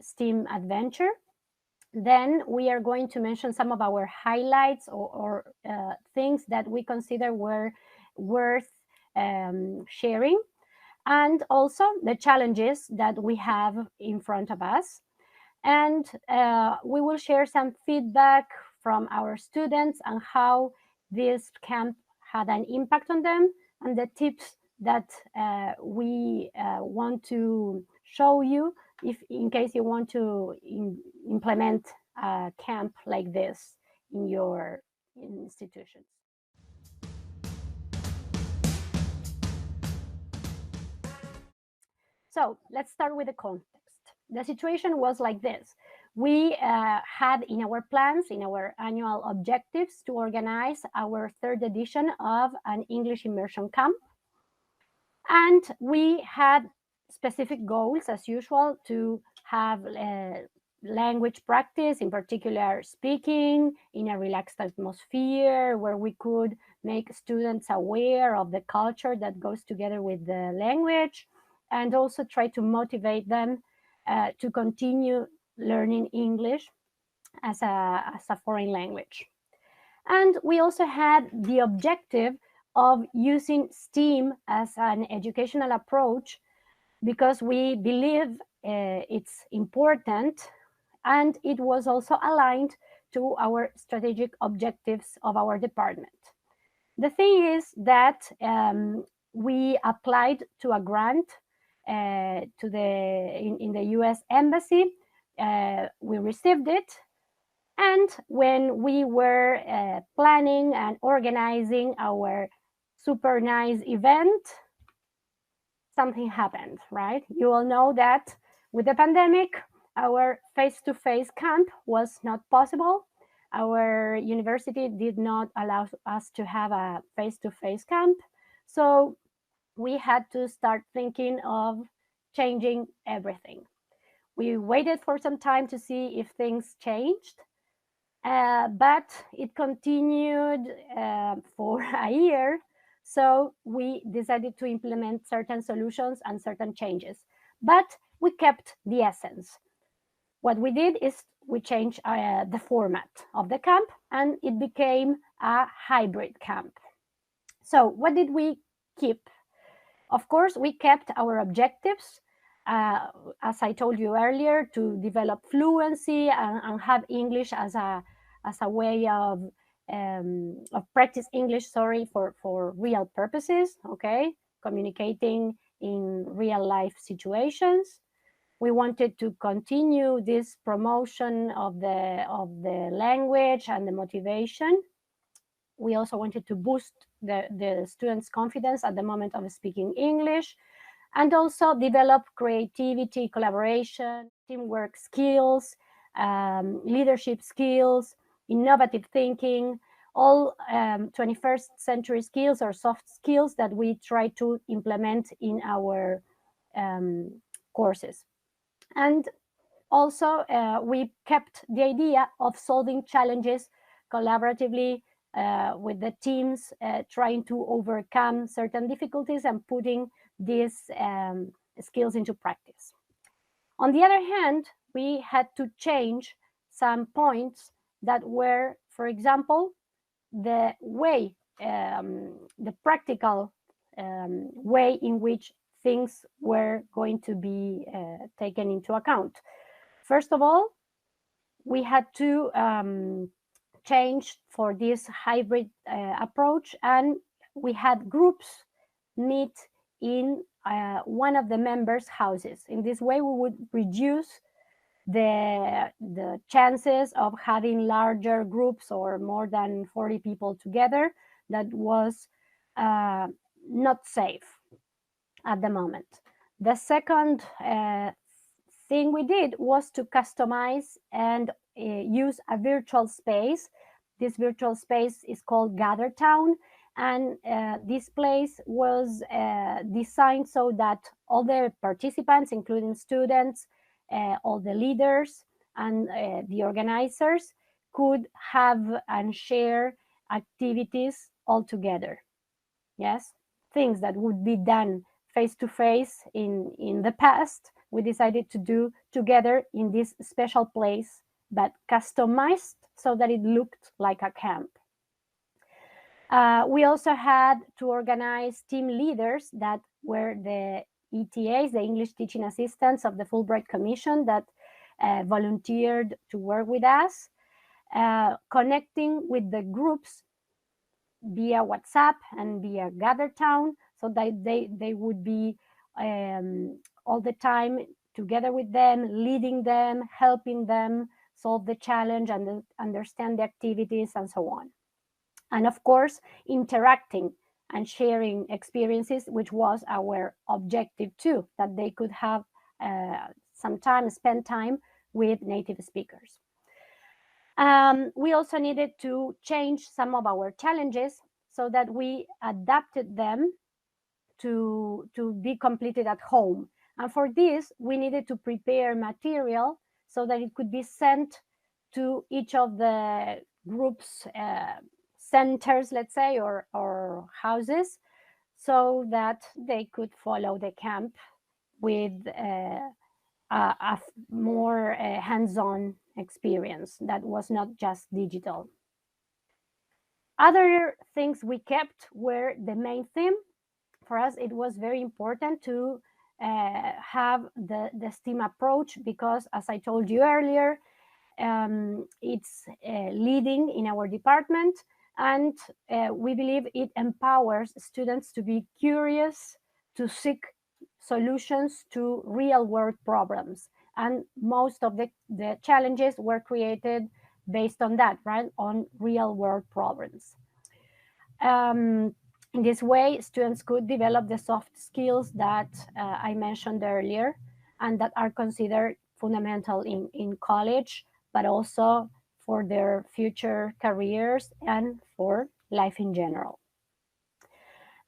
STEAM adventure. Then we are going to mention some of our highlights or things that we consider were worth sharing. and also the challenges that we have in front of us. And we will share some feedback from our students on how this camp had an impact on them, and the tips that we want to show you if in case you want to implement a camp like this in your institutions. So let's start with the context. The situation was like this. We had in our plans, in our annual objectives, to organize our third edition of an English immersion camp. And we had specific goals, as usual, to have language practice, in particular speaking, in a relaxed atmosphere where we could make students aware of the culture that goes together with the language, and also try to motivate them to continue learning English as a foreign language. And we also had the objective of using STEAM as an educational approach because we believe it's important, and it was also aligned to our strategic objectives of our department. The thing is that we applied to a grant in the US Embassy. We received it. And when we were planning and organizing our super nice event, something happened, right? You all know that with the pandemic, our face-to-face camp was not possible. Our university did not allow us to have a face-to-face camp. So we had to start thinking of changing everything. We waited for some time to see if things changed. But it continued for a year. So we decided to implement certain solutions and certain changes. But we kept the essence. What we did is we changed the format of the camp, and it became a hybrid camp. So what did we keep? Of course, we kept our objectives. As I told you earlier, to develop fluency and have English as a way of practice English, for real purposes, okay? Communicating in real life situations. We wanted to continue this promotion of the language and the motivation. We also wanted to boost the students' confidence at the moment of speaking English, and also develop creativity, collaboration, teamwork skills, leadership skills, innovative thinking, all 21st century skills or soft skills that we try to implement in our courses. And also, we kept the idea of solving challenges collaboratively with the teams, trying to overcome certain difficulties and putting these skills into practice. On the other hand, we had to change some points that were, for example, the way, the practical way in which things were going to be taken into account. First of all, we had to change for this hybrid approach, and we had groups meet in one of the members' houses. In this way, we would reduce the chances of having larger groups or more than 40 people together. That was not safe at the moment. The second thing we did was to customize and use a virtual space. This virtual space is called Gather Town, and this place was designed so that all the participants, including students, all the leaders, and the organizers, could have and share activities all together. Yes, things that would be done face to face in the past, we decided to do together in this special place, but customized so that it looked like a camp. We also had to organize team leaders that were the ETAs, the English Teaching Assistants of the Fulbright Commission that volunteered to work with us, connecting with the groups via WhatsApp and via GatherTown, so that they would be all the time together with them, leading them, helping them solve the challenge and understand the activities and so on. And of course, interacting and sharing experiences, which was our objective too, that they could have some time, spend time with native speakers. We also needed to change some of our challenges so that we adapted them to be completed at home. And for this, we needed to prepare material so that it could be sent to each of the groups, centers, let's say, or houses, so that they could follow the camp with a more hands-on experience that was not just digital. Other things we kept were the main theme. For us, it was very important to have the STEAM approach because, as I told you earlier, it's leading in our department, and we believe it empowers students to be curious, to seek solutions to real-world problems. And most of the challenges were created based on that, right, on real-world problems. In this way, students could develop the soft skills that I mentioned earlier and that are considered fundamental in college, but also for their future careers and for life in general.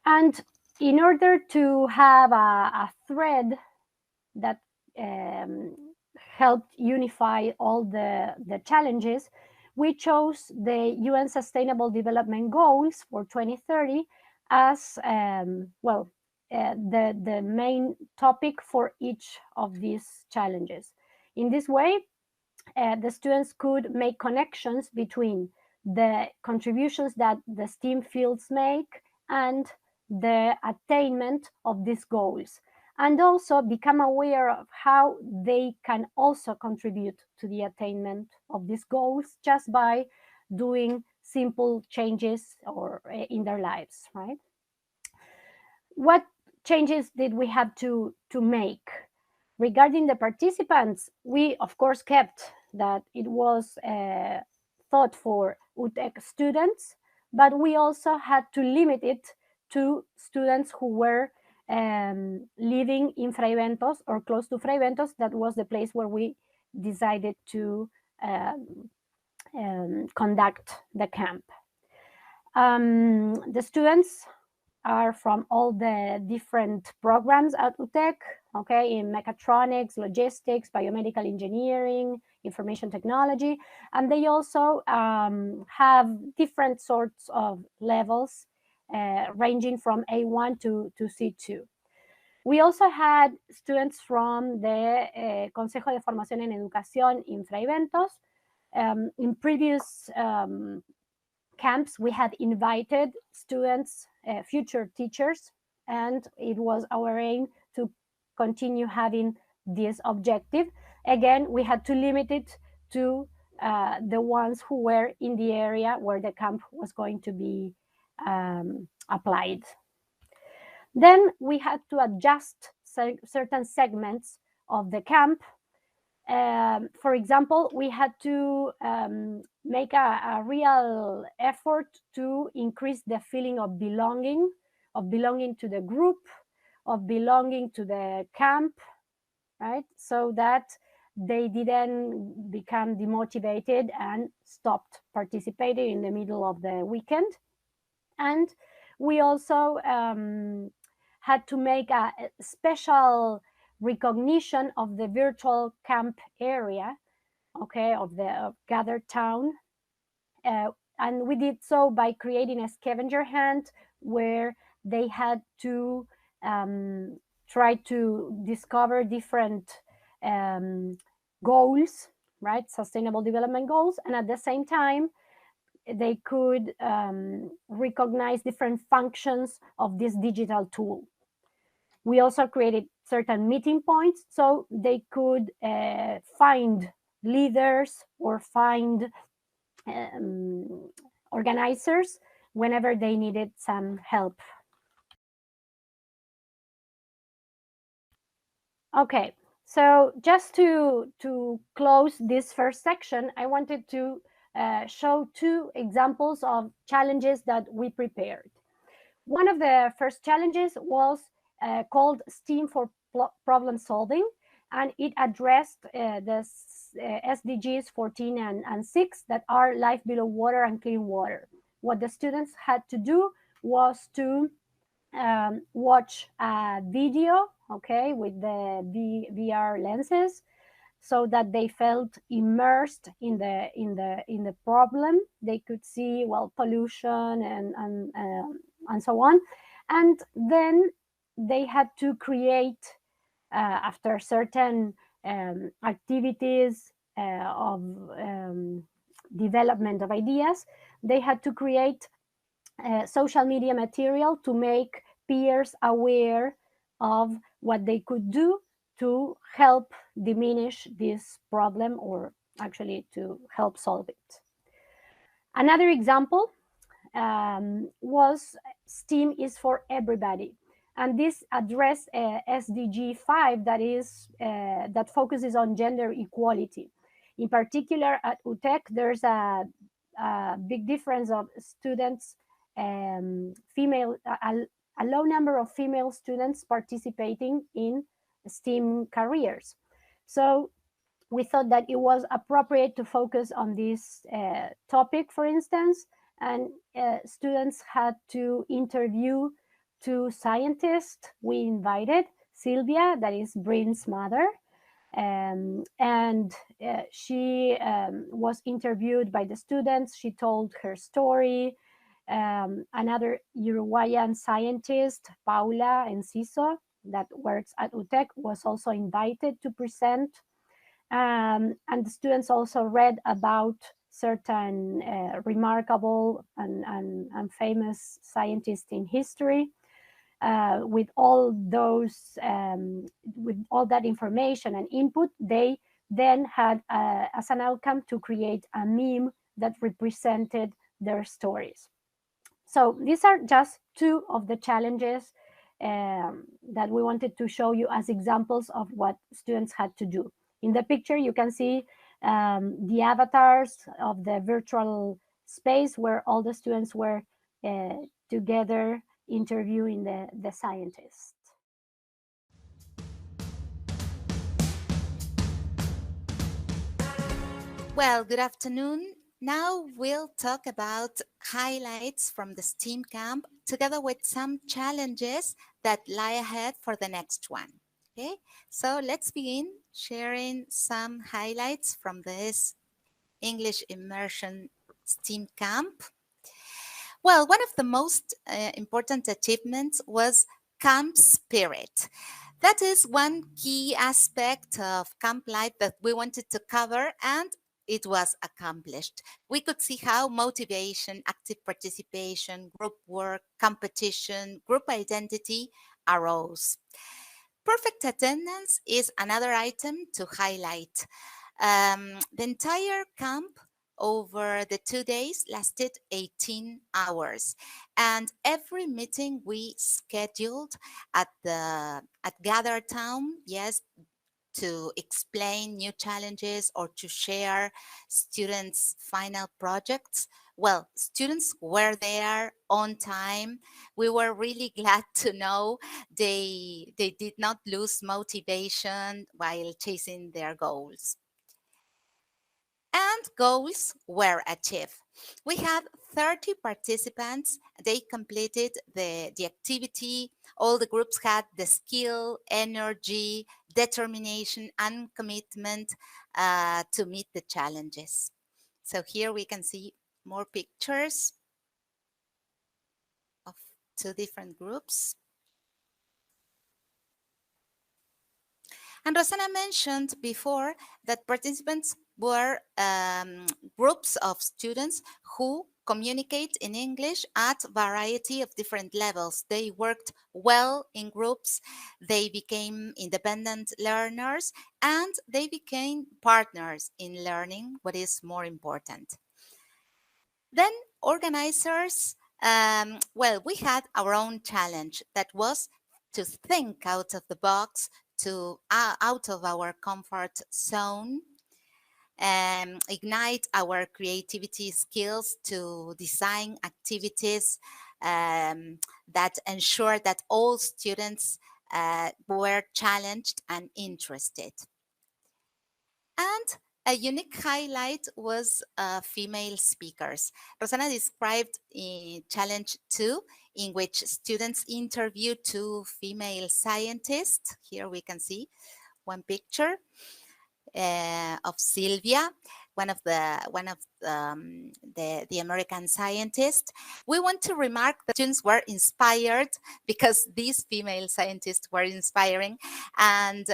And in order to have a thread that helped unify all the challenges, we chose the UN Sustainable Development Goals for 2030 as the main topic for each of these challenges. In this way, the students could make connections between the contributions that the STEAM fields make and the attainment of these goals, and also become aware of how they can also contribute to the attainment of these goals just by doing simple changes or in their lives, right? What changes did we have to make? Regarding the participants, we of course kept that it was thought for UTEC students, but we also had to limit it to students who were living in Fray Bentos or close to Fray Bentos. That was the place where we decided to conduct the camp. The students are from all the different programs at UTEC, okay, in mechatronics, logistics, biomedical engineering, information technology, and they also have different sorts of levels ranging from A1 to C2. We also had students from the Consejo de Formación en Educación in Fray Bentos. In previous camps, we had invited students, future teachers, and it was our aim to continue having this objective. Again, we had to limit it to the ones who were in the area where the camp was going to be applied. Then we had to adjust certain segments of the camp. For example, we had to make a real effort to increase the feeling of belonging to the group, of belonging to the camp, right? So that they didn't become demotivated and stopped participating in the middle of the weekend. And we also had to make a special recognition of the virtual camp area, okay, of the gathered town. And we did so by creating a scavenger hunt where they had to try to discover different goals, right? Sustainable development goals. And at the same time, they could recognize different functions of this digital tool. We also created certain meeting points so they could find leaders or find organizers whenever they needed some help. Okay, so just to close this first section, I wanted to show two examples of challenges that we prepared. One of the first challenges was called STEAM for Problem Solving, and it addressed the SDGs 14 and 6 that are life below water and clean water. What the students had to do was to watch a video, okay, with the VR lenses, so that they felt immersed in the problem. They could see, well, pollution and so on, and then they had to create after certain activities of development of ideas. They had to create social media material to make peers aware of what they could do to help diminish this problem, or actually to help solve it. Another example was STEAM is for everybody, and this addressed SDG 5 that focuses on gender equality. In particular, at UTEC, there's a big difference of students, female, a low number of female students participating in STEAM careers. So we thought that it was appropriate to focus on this topic, for instance, and students had to interview two scientists. We invited Sylvia, that is Brin's mother, and she was interviewed by the students. She told her story. Another Uruguayan scientist, Paula Enciso, that works at UTEC, was also invited to present. And the students also read about certain remarkable and famous scientists in history. With all that information and input, they then had as an outcome to create a meme that represented their stories. So these are just two of the challenges that we wanted to show you as examples of what students had to do. In the picture, you can see the avatars of the virtual space where all the students were together interviewing the scientists. Well, good afternoon. Now we'll talk about highlights from the STEAM camp together with some challenges that lie ahead for the next one. Okay, so let's begin sharing some highlights from this English immersion STEAM camp. Well, one of the most important achievements was camp spirit. That is one key aspect of camp life that we wanted to cover, and it was accomplished. We could see how motivation, active participation, group work, competition, group identity arose. Perfect attendance is another item to highlight. The entire camp over the 2 days lasted 18 hours, and every meeting we scheduled at Gather Town, yes, to explain new challenges or to share students' final projects. Well, students were there on time. We were really glad to know they did not lose motivation while chasing their goals. And goals were achieved. We had 30 participants. They completed the activity. All the groups had the skill, energy, determination, and commitment to meet the challenges. So here we can see more pictures of two different groups. And Rosana mentioned before that participants were groups of students who communicate in English at a variety of different levels. They worked well in groups, they became independent learners, and they became partners in learning, what is more important. Then organizers, well, we had our own challenge that was to think out of the box, to out of our comfort zone, ignite our creativity skills to design activities that ensure that all students were challenged and interested. And a unique highlight was female speakers. Rosana described challenge 2, in which students interviewed 2 female scientists. Here we can see one picture of Sylvia, one of the American scientists. We want to remark that students were inspired because these female scientists were inspiring, and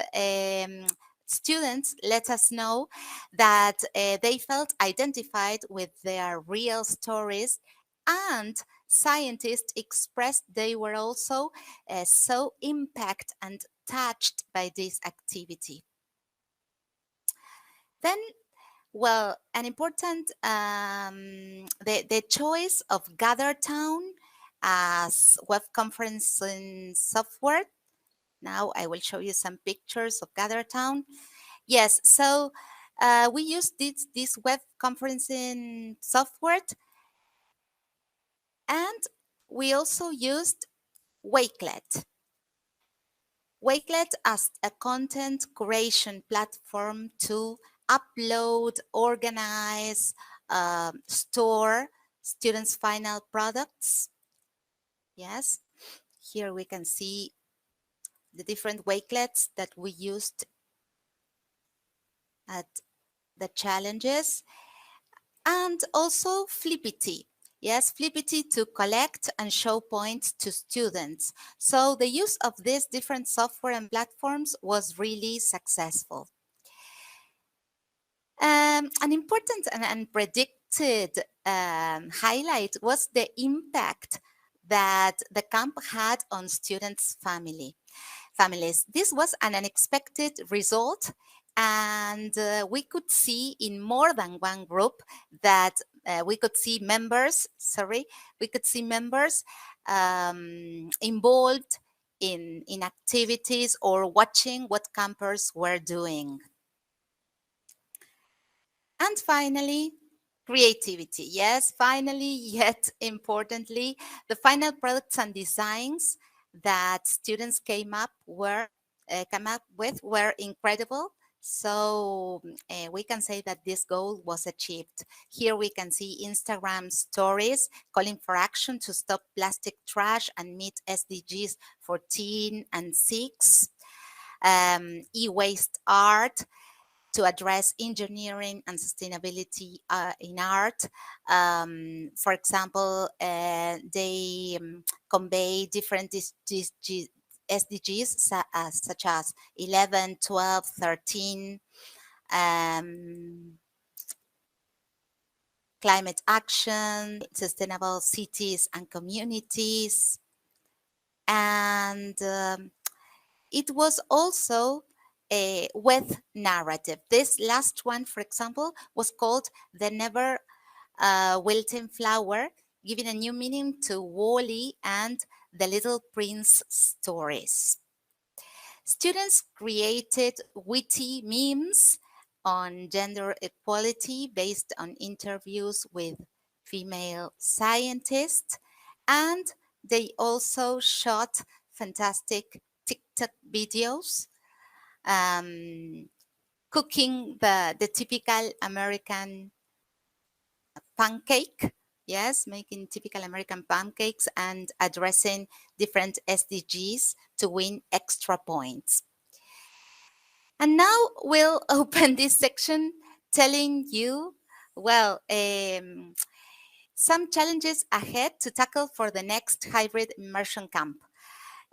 students let us know that they felt identified with their real stories, and scientists expressed they were also so impacted and touched by this activity. Then, well, an important, the choice of GatherTown as web conferencing software. Now I will show you some pictures of GatherTown. Yes, so we used this web conferencing software, and we also used Wakelet. Wakelet as a content curation platform to upload, organize, store students' final products. Yes, here we can see the different Wakelets that we used at the challenges, and also Flippity. Yes, Flippity to collect and show points to students. So the use of these different software and platforms was really successful. An important and predicted highlight was the impact that the camp had on students' families. This was an unexpected result, and we could see in more than one group that we could see members involved in activities or watching what campers were doing. And finally, creativity. Yes, finally, yet importantly, the final products and designs that students came up with were incredible. So we can say that this goal was achieved. Here we can see Instagram stories calling for action to stop plastic trash and meet SDGs 14 and 6. E-waste art to address engineering and sustainability in art. For example, they convey different SDGs such as 11, 12, 13, climate action, sustainable cities and communities. And it was also with narrative. This last one, for example, was called The Never Wilting Flower, giving a new meaning to Wall-E and the Little Prince stories. Students created witty memes on gender equality based on interviews with female scientists, and they also shot fantastic TikTok videos cooking the typical American pancake. Yes, making typical American pancakes and addressing different SDGs to win extra points. And now we'll open this section telling you, well, some challenges ahead to tackle for the next hybrid immersion camp.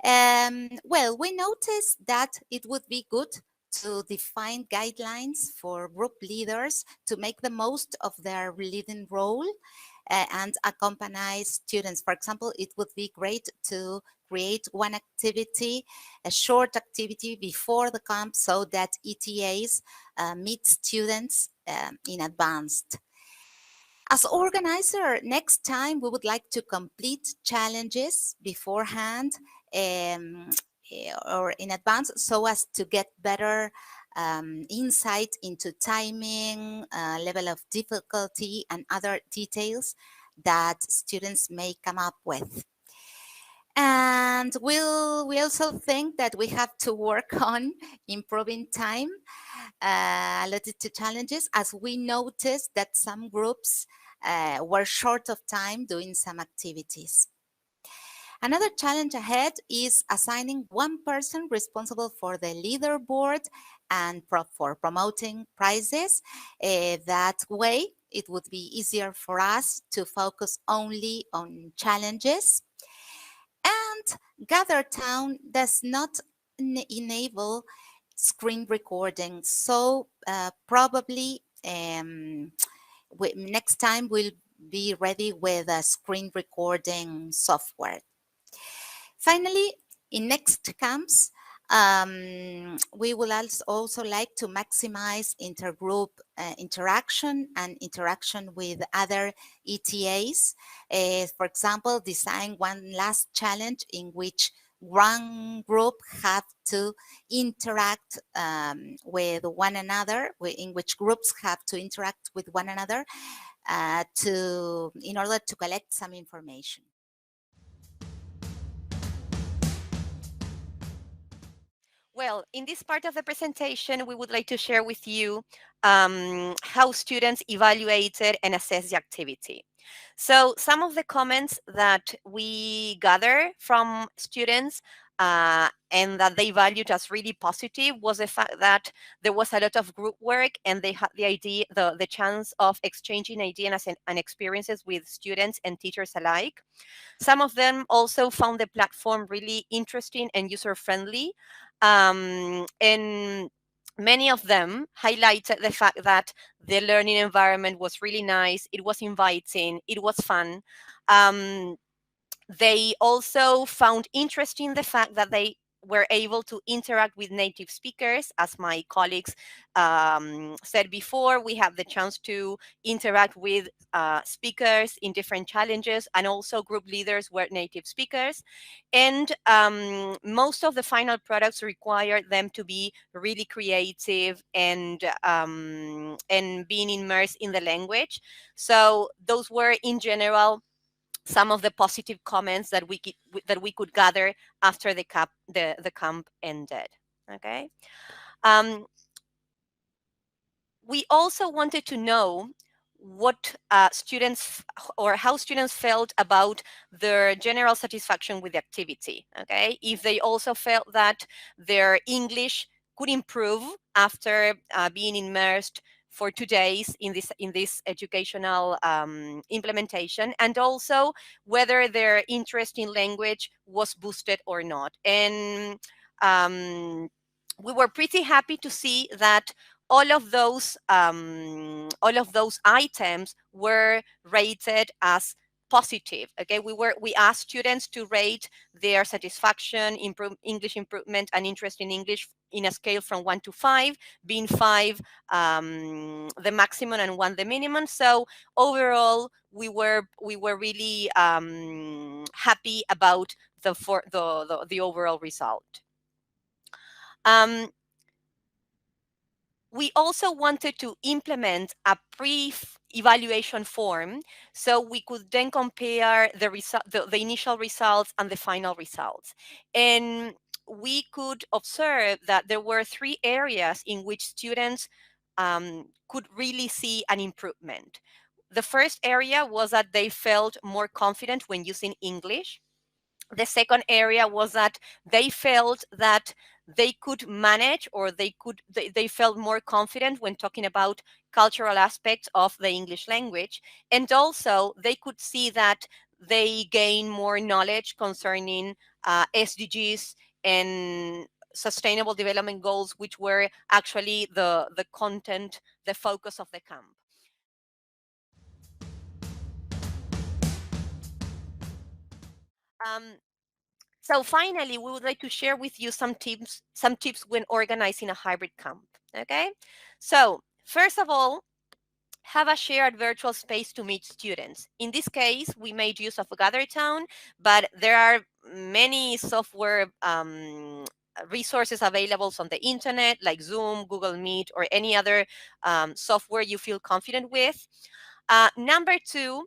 Well, we noticed that it would be good to define guidelines for group leaders to make the most of their leading role. and accompany students. For example, it would be great to create one activity, a short activity before the camp so that ETAs meet students in advance. As organizer, next time we would like to complete challenges beforehand or in advance so as to get better insight into timing, level of difficulty, and other details that students may come up with. And we also think that we have to work on improving time related to challenges, as we noticed that some groups were short of time doing some activities. Another challenge ahead is assigning one person responsible for the leaderboard and for promoting prizes. That way, it would be easier for us to focus only on challenges. And Gather Town does not enable screen recording, so probably next time we'll be ready with a screen recording software. Finally, in next camps, we will also like to maximize intergroup interaction and interaction with other ETAs. For example, design one last challenge in which one group have to interact with one another, in which groups have to interact with one another in order to collect some information. Well, in this part of the presentation, we would like to share with you how students evaluated and assessed the activity. So some of the comments that we gather from students and that they valued as really positive was the fact that there was a lot of group work and they had the chance of exchanging ideas and experiences with students and teachers alike. Some of them also found the platform really interesting and user-friendly. And many of them highlighted the fact that the learning environment was really nice, it was inviting, it was fun. They also found interesting the fact that they were able to interact with native speakers. As my colleagues said before, we have the chance to interact with speakers in different challenges, and also group leaders were native speakers. And most of the final products require them to be really creative and being immersed in the language. So those were in general some of the positive comments that we could gather after the camp ended. Okay. We also wanted to know what students or how students felt about their general satisfaction with the activity. Okay, if they also felt that their English could improve after being immersed for 2 days in this educational implementation, and also whether their interest in language was boosted or not. And we were pretty happy to see that all of those items were rated as positive. Okay, we asked students to rate their satisfaction, English improvement, and interest in English in a scale from 1 to 5, being 5 the maximum and 1 the minimum. So overall, we were really happy about the overall result. We also wanted to implement a pre-evaluation form so we could then compare the initial results and the final results. And we could observe that there were 3 areas in which students could really see an improvement. The first area was that they felt more confident when using English. The second area was that they felt that they could manage, or they felt more confident when talking about cultural aspects of the English language. And also they could see that they gain more knowledge concerning SDGs and sustainable development goals, which were actually the content, the focus of the camp. So finally, we would like to share with you some tips when organizing a hybrid camp. Okay, so first of all, have a shared virtual space to meet students. In this case, we made use of GatherTown, but there are many software resources available on the internet, like Zoom, Google Meet, or any other software you feel confident with. Number two,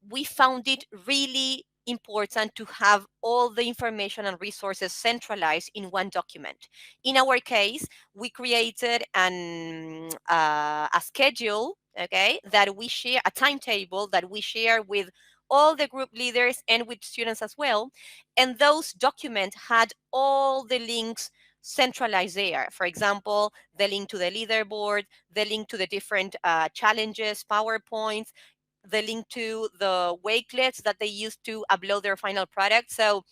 we found it really important to have all the information and resources centralized in one document. In our case, we created a schedule, okay, that we share, a timetable that we share with all the group leaders and with students as well. And those documents had all the links centralized there. For example, the link to the leaderboard, the link to the different challenges, PowerPoints, the link to the wakelets that they use to upload their final product. So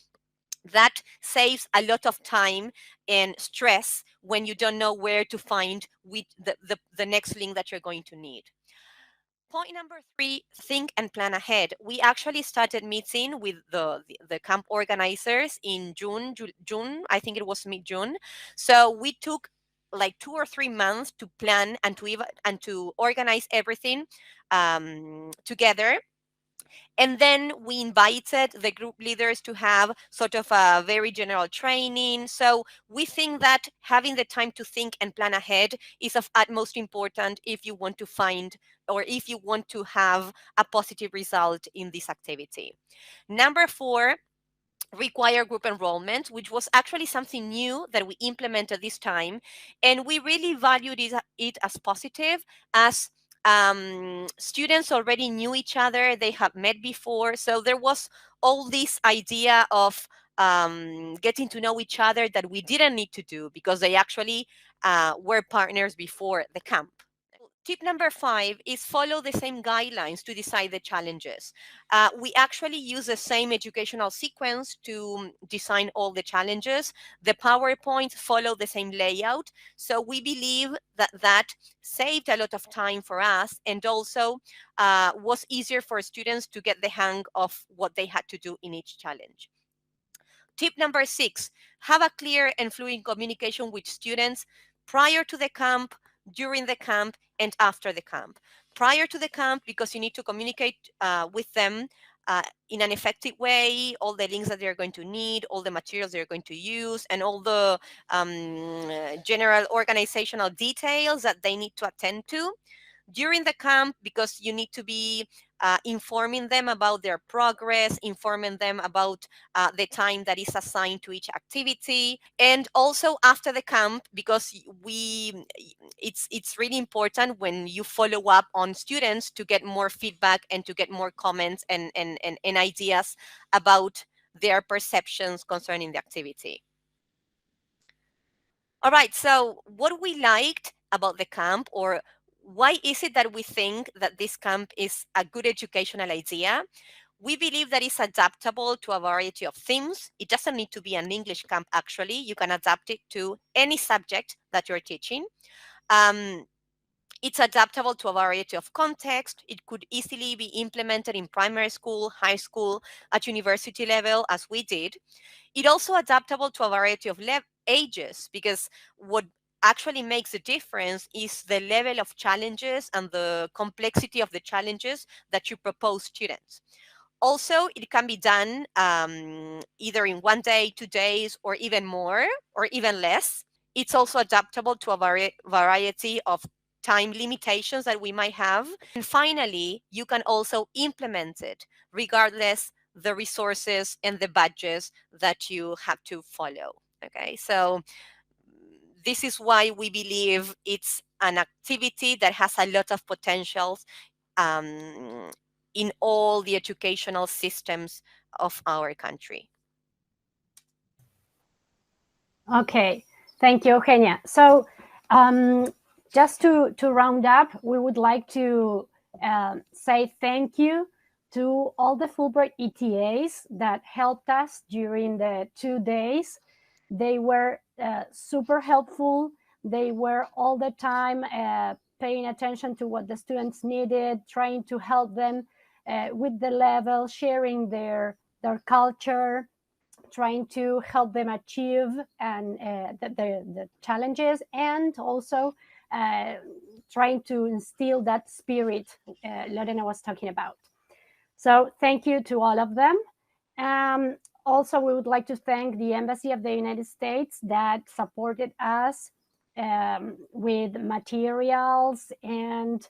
that saves a lot of time and stress when you don't know where to find the next link that you're going to need. Point number three, think and plan ahead. We actually started meeting with the camp organizers in June, I think it was mid-June. So we took like 2 or 3 months to plan and to organize everything together. And then we invited the group leaders to have sort of a very general training. So we think that having the time to think and plan ahead is of utmost importance if you want to find or if you want to have a positive result in this activity. Number four, require group enrollment, which was actually something new that we implemented this time. And we really valued it as positive, as students already knew each other, they have met before. So there was all this idea of getting to know each other that we didn't need to do because they actually were partners before the camp. Tip number five is follow the same guidelines to decide the challenges. We actually use the same educational sequence to design all the challenges. The PowerPoint follow the same layout. So we believe that that saved a lot of time for us and also was easier for students to get the hang of what they had to do in each challenge. Tip number six, have a clear and fluid communication with students prior to the camp, during the camp, and after the camp. Prior to the camp, because you need to communicate with them in an effective way, all the links that they're going to need, all the materials they're going to use, and all the general organizational details that they need to attend to. During the camp, because you need to be informing them about their progress, informing them about the time that is assigned to each activity, and also after the camp, because it's really important when you follow up on students to get more feedback and to get more comments and ideas about their perceptions concerning the activity. All right, so what we liked about the camp, or why is it that we think that this camp is a good educational idea? We believe that it's adaptable to a variety of themes. It doesn't need to be an English camp, actually. You can adapt it to any subject that you're teaching. It's adaptable to a variety of contexts. It could easily be implemented in primary school, high school, at university level, as we did. It also adaptable to a variety of ages, because what actually makes a difference is the level of challenges and the complexity of the challenges that you propose students. Also, it can be done either in 1 day, 2 days, or even more, or even less. It's also adaptable to a variety of time limitations that we might have. And finally, you can also implement it regardless the resources and the budgets that you have to follow. Okay, so this is why we believe it's an activity that has a lot of potentials in all the educational systems of our country. Okay, thank you, Eugenia. So just to round up, we would like to say thank you to all the Fulbright ETAs that helped us during the 2 days. They were super helpful. They were all the time paying attention to what the students needed, trying to help them with the level, sharing their their culture, trying to help them achieve and the challenges, and also trying to instill that spirit Lorena was talking about. So thank you to all of them. Also, we would like to thank the Embassy of the United States that supported us with materials and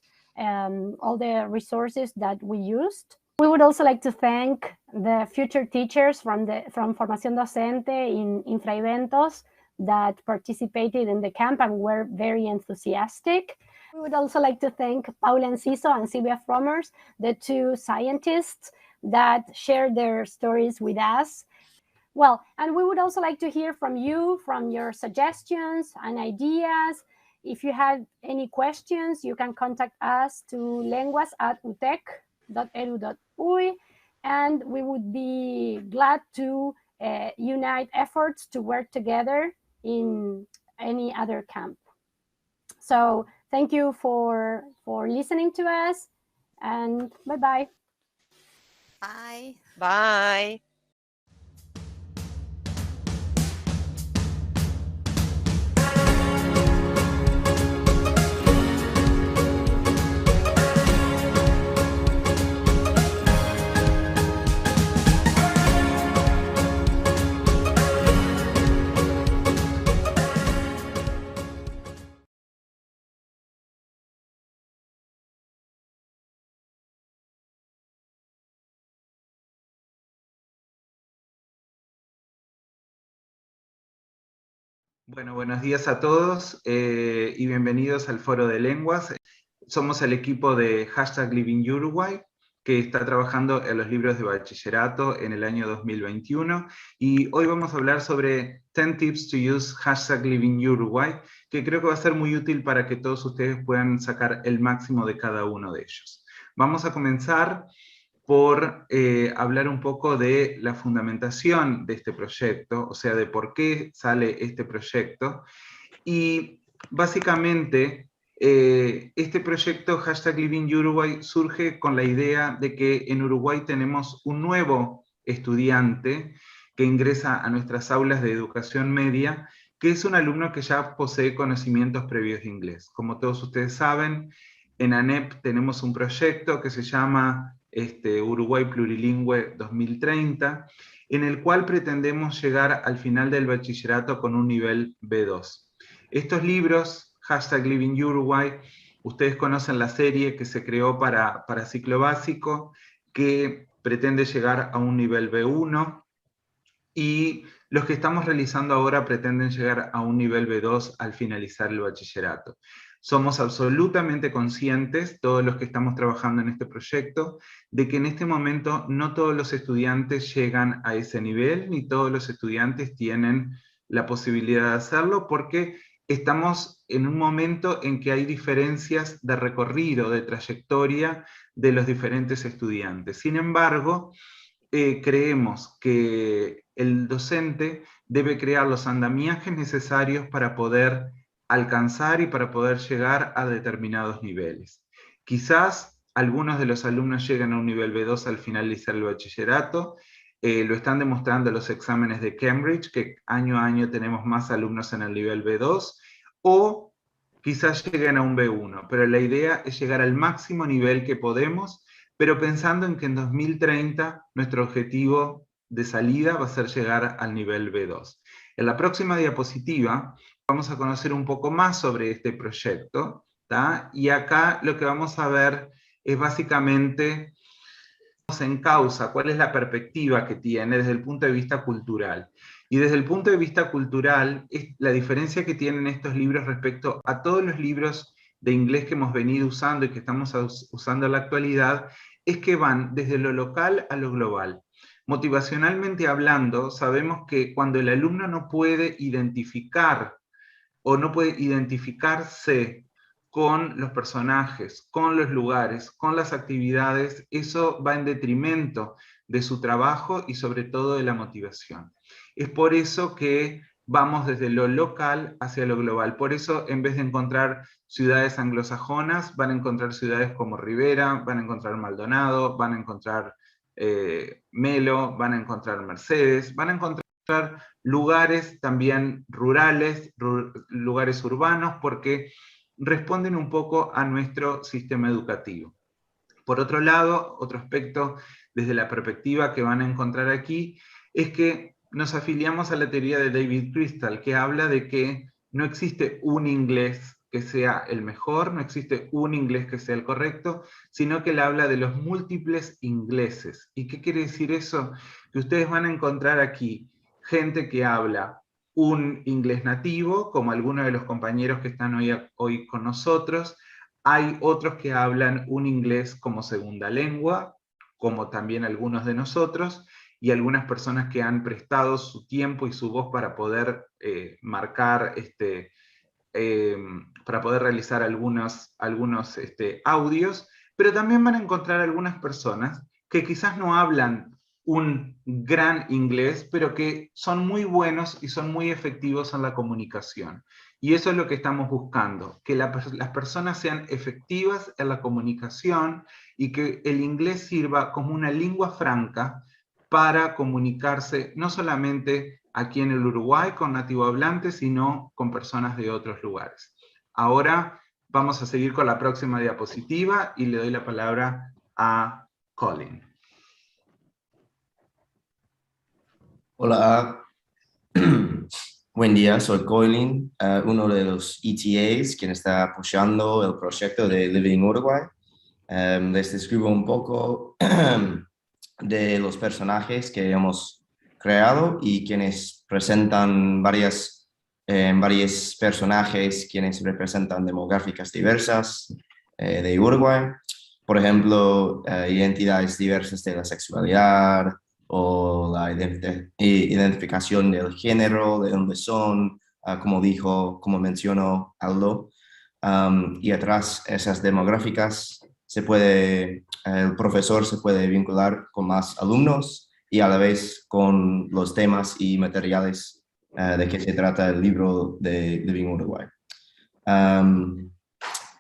all the resources that we used. We would also like to thank the future teachers from Formación Docente in Infraeventos that participated in the camp and were very enthusiastic. We would also like to thank Paula Enciso and Silvia Frommers, the two scientists that shared their stories with us. Well, and we would also like to hear from you, from your suggestions and ideas. If you have any questions, you can contact us to lenguas@utec.edu.uy, and we would be glad to unite efforts to work together in any other camp. So thank you for listening to us, and bye-bye. Bye. Bye. Bueno, buenos días a todos y bienvenidos al Foro de Lenguas. Somos el equipo de #LivingUruguay, que está trabajando en los libros de bachillerato en el año 2021, y hoy vamos a hablar sobre 10 tips to use #LivingUruguay, que creo que va a ser muy útil para que todos ustedes puedan sacar el máximo de cada uno de ellos. Vamos a comenzar por hablar un poco de la fundamentación de este proyecto, o sea, de por qué sale este proyecto. Y básicamente, este proyecto #LivingUruguay surge con la idea de que en Uruguay tenemos un nuevo estudiante que ingresa a nuestras aulas de educación media, que es un alumno que ya posee conocimientos previos de inglés. Como todos ustedes saben, en ANEP tenemos un proyecto que se llama Uruguay Plurilingüe 2030, en el cual pretendemos llegar al final del bachillerato con un nivel B2. Estos libros, #LivingUruguay, ustedes conocen la serie que se creó para ciclo básico, que pretende llegar a un nivel B1, y los que estamos realizando ahora pretenden llegar a un nivel B2 al finalizar el bachillerato. Somos absolutamente conscientes, todos los que estamos trabajando en este proyecto, de que en este momento no todos los estudiantes llegan a ese nivel, ni todos los estudiantes tienen la posibilidad de hacerlo, porque estamos en un momento en que hay diferencias de recorrido, de trayectoria de los diferentes estudiantes. Sin embargo, creemos que el docente debe crear los andamiajes necesarios para poder alcanzar y para poder llegar a determinados niveles. Quizás algunos de los alumnos lleguen a un nivel B2 al finalizar el bachillerato, lo están demostrando los exámenes de Cambridge, que año a año tenemos más alumnos en el nivel B2, o quizás lleguen a un B1, pero la idea es llegar al máximo nivel que podemos, pero pensando en que en 2030 nuestro objetivo de salida va a ser llegar al nivel B2. En la próxima diapositiva vamos a conocer un poco más sobre este proyecto, ¿tá? Y acá lo que vamos a ver es básicamente en causa, cuál es la perspectiva que tiene desde el punto de vista cultural. Y desde el punto de vista cultural, la diferencia que tienen estos libros respecto a todos los libros de inglés que hemos venido usando y que estamos usando en la actualidad, es que van desde lo local a lo global. Motivacionalmente hablando, sabemos que cuando el alumno no puede identificar o no puede identificarse con los personajes, con los lugares, con las actividades, eso va en detrimento de su trabajo y sobre todo de la motivación. Es por eso que vamos desde lo local hacia lo global. Por eso, en vez de encontrar ciudades anglosajonas, van a encontrar ciudades como Rivera, van a encontrar Maldonado, van a encontrar Melo, van a encontrar Mercedes, van a encontrar lugares también rurales, lugares urbanos, porque responden un poco a nuestro sistema educativo. Por otro lado, otro aspecto desde la perspectiva que van a encontrar aquí es que nos afiliamos a la teoría de David Crystal, que habla de que no existe un inglés que sea el mejor, no existe un inglés que sea el correcto, sino que él habla de los múltiples ingleses. ¿Y qué quiere decir eso? Que ustedes van a encontrar aquí gente que habla un inglés nativo, como algunos de los compañeros que están hoy con nosotros. Hay otros que hablan un inglés como segunda lengua, como también algunos de nosotros, y algunas personas que han prestado su tiempo y su voz para poder marcar, para poder realizar algunos audios, pero también van a encontrar algunas personas que quizás no hablan un gran inglés, pero que son muy buenos y son muy efectivos en la comunicación. Y eso es lo que estamos buscando, que las personas sean efectivas en la comunicación y que el inglés sirva como una lengua franca para comunicarse no solamente aquí en el Uruguay con nativohablantes, sino con personas de otros lugares. Ahora vamos a seguir con la próxima diapositiva y le doy la palabra a Colin. Hola, buen día, soy Colin, uno de los ETAs, quien está apoyando el proyecto de Living Uruguay. Les describo un poco de los personajes que hemos creado y quienes presentan varios personajes quienes representan demográficas diversas de Uruguay. Por ejemplo, identidades diversas de la sexualidad, o la identificación del género, de dónde son, como mencionó Aldo. Y atrás esas demográficas el profesor se puede vincular con más alumnos y a la vez con los temas y materiales de que se trata el libro de Living Uruguay.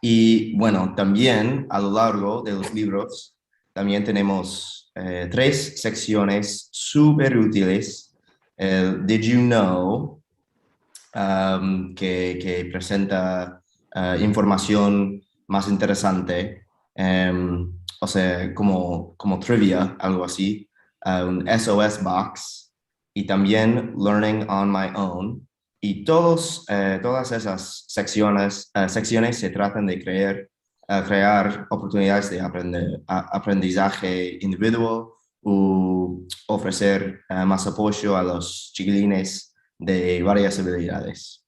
Y bueno, también a lo largo de los libros también tenemos 3 secciones súper útiles. El Did You Know, que presenta información más interesante, o sea, como trivia, algo así, un SOS Box, y también Learning on My Own. Y todas esas secciones se tratan de crear oportunidades de aprendizaje individual o ofrecer más apoyo a los chiquilines de varias habilidades.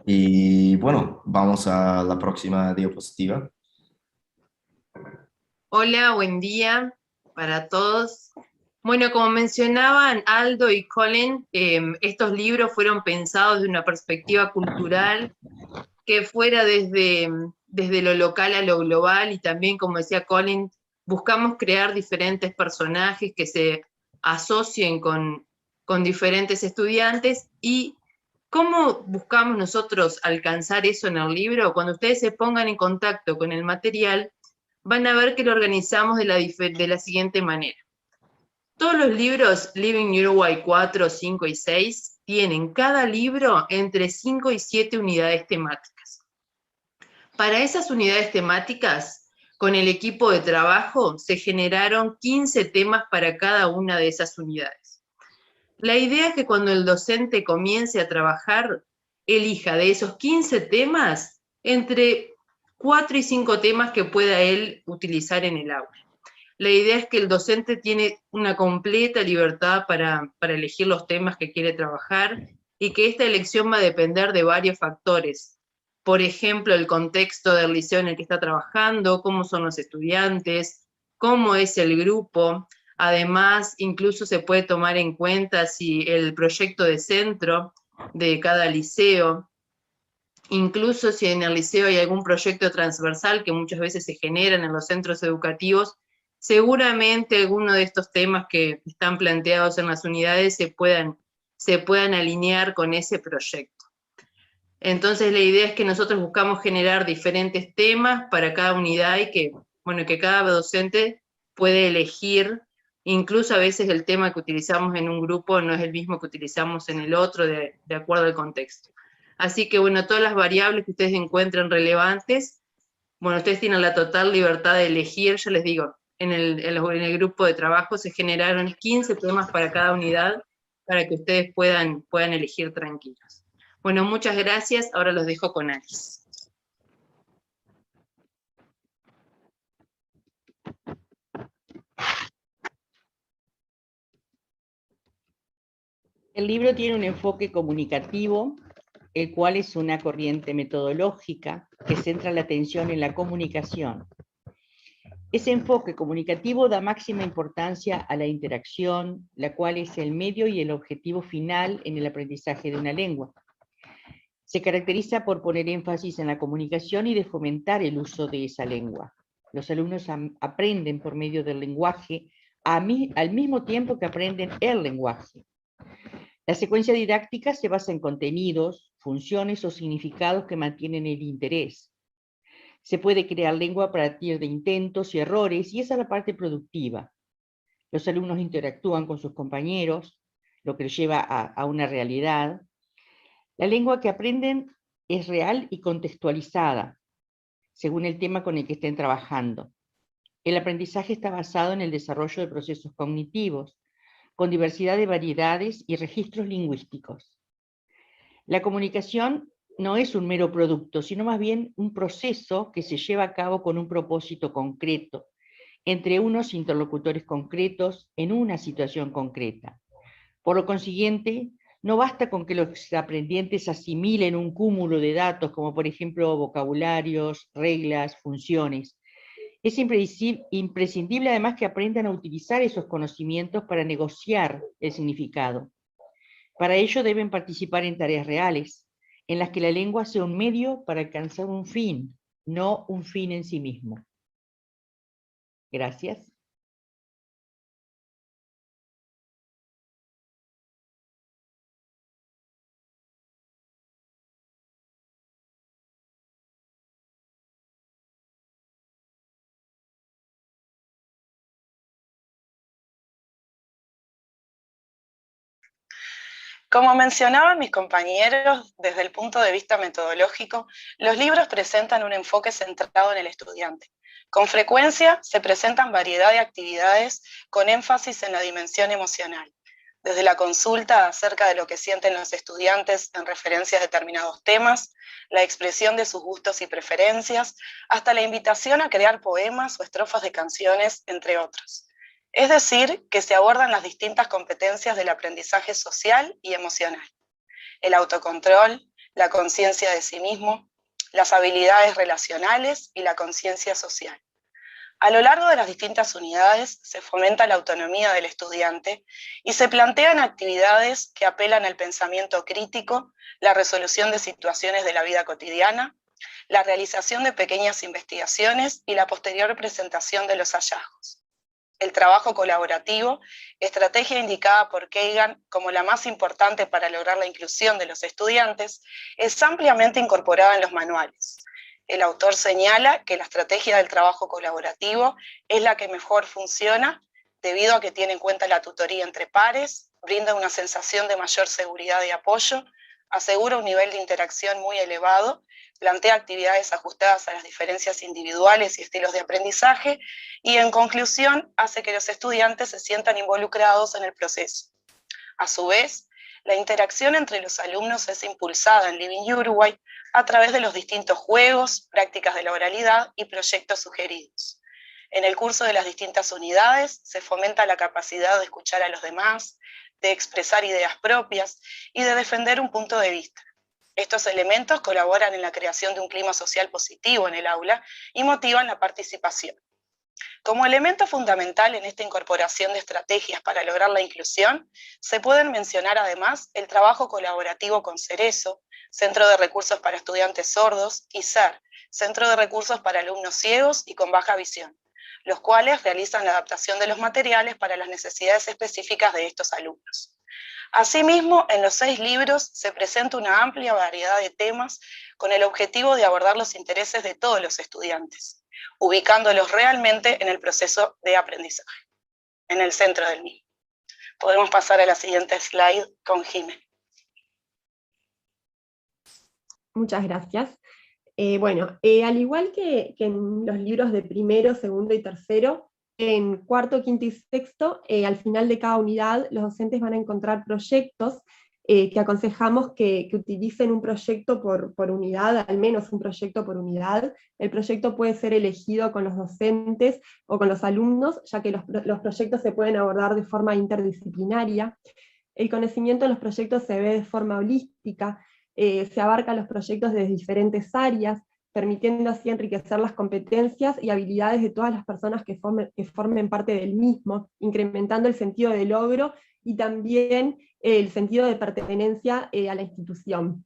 Y bueno, vamos a la próxima diapositiva. Hola, buen día para todos. Bueno, como mencionaban Aldo y Colin, estos libros fueron pensados de una perspectiva cultural que fuera desde lo local a lo global, y también, como decía Colin, buscamos crear diferentes personajes que se asocien con diferentes estudiantes. ¿Y cómo buscamos nosotros alcanzar eso en el libro? Cuando ustedes se pongan en contacto con el material, van a ver que lo organizamos de la siguiente manera. Todos los libros Living Uruguay 4, 5 y 6 tienen cada libro entre 5 y 7 unidades temáticas. Para esas unidades temáticas, con el equipo de trabajo se generaron 15 temas para cada una de esas unidades. La idea es que cuando el docente comience a trabajar, elija de esos 15 temas entre 4 y 5 temas que pueda él utilizar en el aula. La idea es que el docente tiene una completa libertad para elegir los temas que quiere trabajar, y que esta elección va a depender de varios factores. Por ejemplo, el contexto del liceo en el que está trabajando, cómo son los estudiantes, cómo es el grupo. Además, incluso se puede tomar en cuenta si el proyecto de centro de cada liceo, incluso si en el liceo hay algún proyecto transversal que muchas veces se generan en los centros educativos, seguramente alguno de estos temas que están planteados en las unidades se puedan alinear con ese proyecto. Entonces la idea es que nosotros buscamos generar diferentes temas para cada unidad y que, bueno, que cada docente puede elegir, incluso a veces el tema que utilizamos en un grupo no es el mismo que utilizamos en el otro, de acuerdo al contexto. Así que, bueno, todas las variables que ustedes encuentren relevantes, bueno, ustedes tienen la total libertad de elegir. Yo les digo, en el grupo de trabajo se generaron 15 temas para cada unidad para que ustedes puedan elegir tranquilos. Bueno, muchas gracias. Ahora los dejo con Alice. El libro tiene un enfoque comunicativo, el cual es una corriente metodológica que centra la atención en la comunicación. Ese enfoque comunicativo da máxima importancia a la interacción, la cual es el medio y el objetivo final en el aprendizaje de una lengua. Se caracteriza por poner énfasis en la comunicación y de fomentar el uso de esa lengua. Los alumnos aprenden por medio del lenguaje al mismo tiempo que aprenden el lenguaje. La secuencia didáctica se basa en contenidos, funciones o significados que mantienen el interés. Se puede crear lengua a partir de intentos y errores, y esa es la parte productiva. Los alumnos interactúan con sus compañeros, lo que los lleva a una realidad. La lengua que aprenden es real y contextualizada, según el tema con el que estén trabajando. El aprendizaje está basado en el desarrollo de procesos cognitivos, con diversidad de variedades y registros lingüísticos. La comunicación no es un mero producto, sino más bien un proceso que se lleva a cabo con un propósito concreto, entre unos interlocutores concretos, en una situación concreta. Por lo consiguiente, no basta con que los aprendientes asimilen un cúmulo de datos, como por ejemplo vocabularios, reglas, funciones. Es imprescindible además que aprendan a utilizar esos conocimientos para negociar el significado. Para ello deben participar en tareas reales, en las que la lengua sea un medio para alcanzar un fin, no un fin en sí mismo. Gracias. Como mencionaban mis compañeros, desde el punto de vista metodológico, los libros presentan un enfoque centrado en el estudiante. Con frecuencia se presentan variedad de actividades con énfasis en la dimensión emocional, desde la consulta acerca de lo que sienten los estudiantes en referencia a determinados temas, la expresión de sus gustos y preferencias, hasta la invitación a crear poemas o estrofas de canciones, entre otros. Es decir, que se abordan las distintas competencias del aprendizaje social y emocional. El autocontrol, la conciencia de sí mismo, las habilidades relacionales y la conciencia social. A lo largo de las distintas unidades se fomenta la autonomía del estudiante y se plantean actividades que apelan al pensamiento crítico, la resolución de situaciones de la vida cotidiana, la realización de pequeñas investigaciones y la posterior presentación de los hallazgos. El trabajo colaborativo, estrategia indicada por Kagan como la más importante para lograr la inclusión de los estudiantes, es ampliamente incorporada en los manuales. El autor señala que la estrategia del trabajo colaborativo es la que mejor funciona debido a que tiene en cuenta la tutoría entre pares, brinda una sensación de mayor seguridad y apoyo, asegura un nivel de interacción muy elevado, plantea actividades ajustadas a las diferencias individuales y estilos de aprendizaje, y en conclusión hace que los estudiantes se sientan involucrados en el proceso. A su vez, la interacción entre los alumnos es impulsada en Living Uruguay a través de los distintos juegos, prácticas de la oralidad y proyectos sugeridos. En el curso de las distintas unidades se fomenta la capacidad de escuchar a los demás, de expresar ideas propias y de defender un punto de vista. Estos elementos colaboran en la creación de un clima social positivo en el aula y motivan la participación. Como elemento fundamental en esta incorporación de estrategias para lograr la inclusión, se pueden mencionar además el trabajo colaborativo con Cerezo, Centro de Recursos para Estudiantes Sordos, y SER, Centro de Recursos para Alumnos Ciegos y con Baja Visión, los cuales realizan la adaptación de los materiales para las necesidades específicas de estos alumnos. Asimismo, en los 6 libros se presenta una amplia variedad de temas con el objetivo de abordar los intereses de todos los estudiantes, ubicándolos realmente en el proceso de aprendizaje, en el centro del mismo. Podemos pasar a la siguiente slide con Jimé. Muchas gracias. Al igual que en los libros de primero, segundo y tercero, en cuarto, quinto y sexto, al final de cada unidad, los docentes van a encontrar proyectos que aconsejamos que utilicen un proyecto por unidad, al menos un proyecto por unidad. El proyecto puede ser elegido con los docentes o con los alumnos, ya que los proyectos se pueden abordar de forma interdisciplinaria. El conocimiento de los proyectos se ve de forma holística, se abarcan los proyectos desde diferentes áreas, permitiendo así enriquecer las competencias y habilidades de todas las personas que formen parte del mismo, incrementando el sentido de logro y también el sentido de pertenencia a la institución.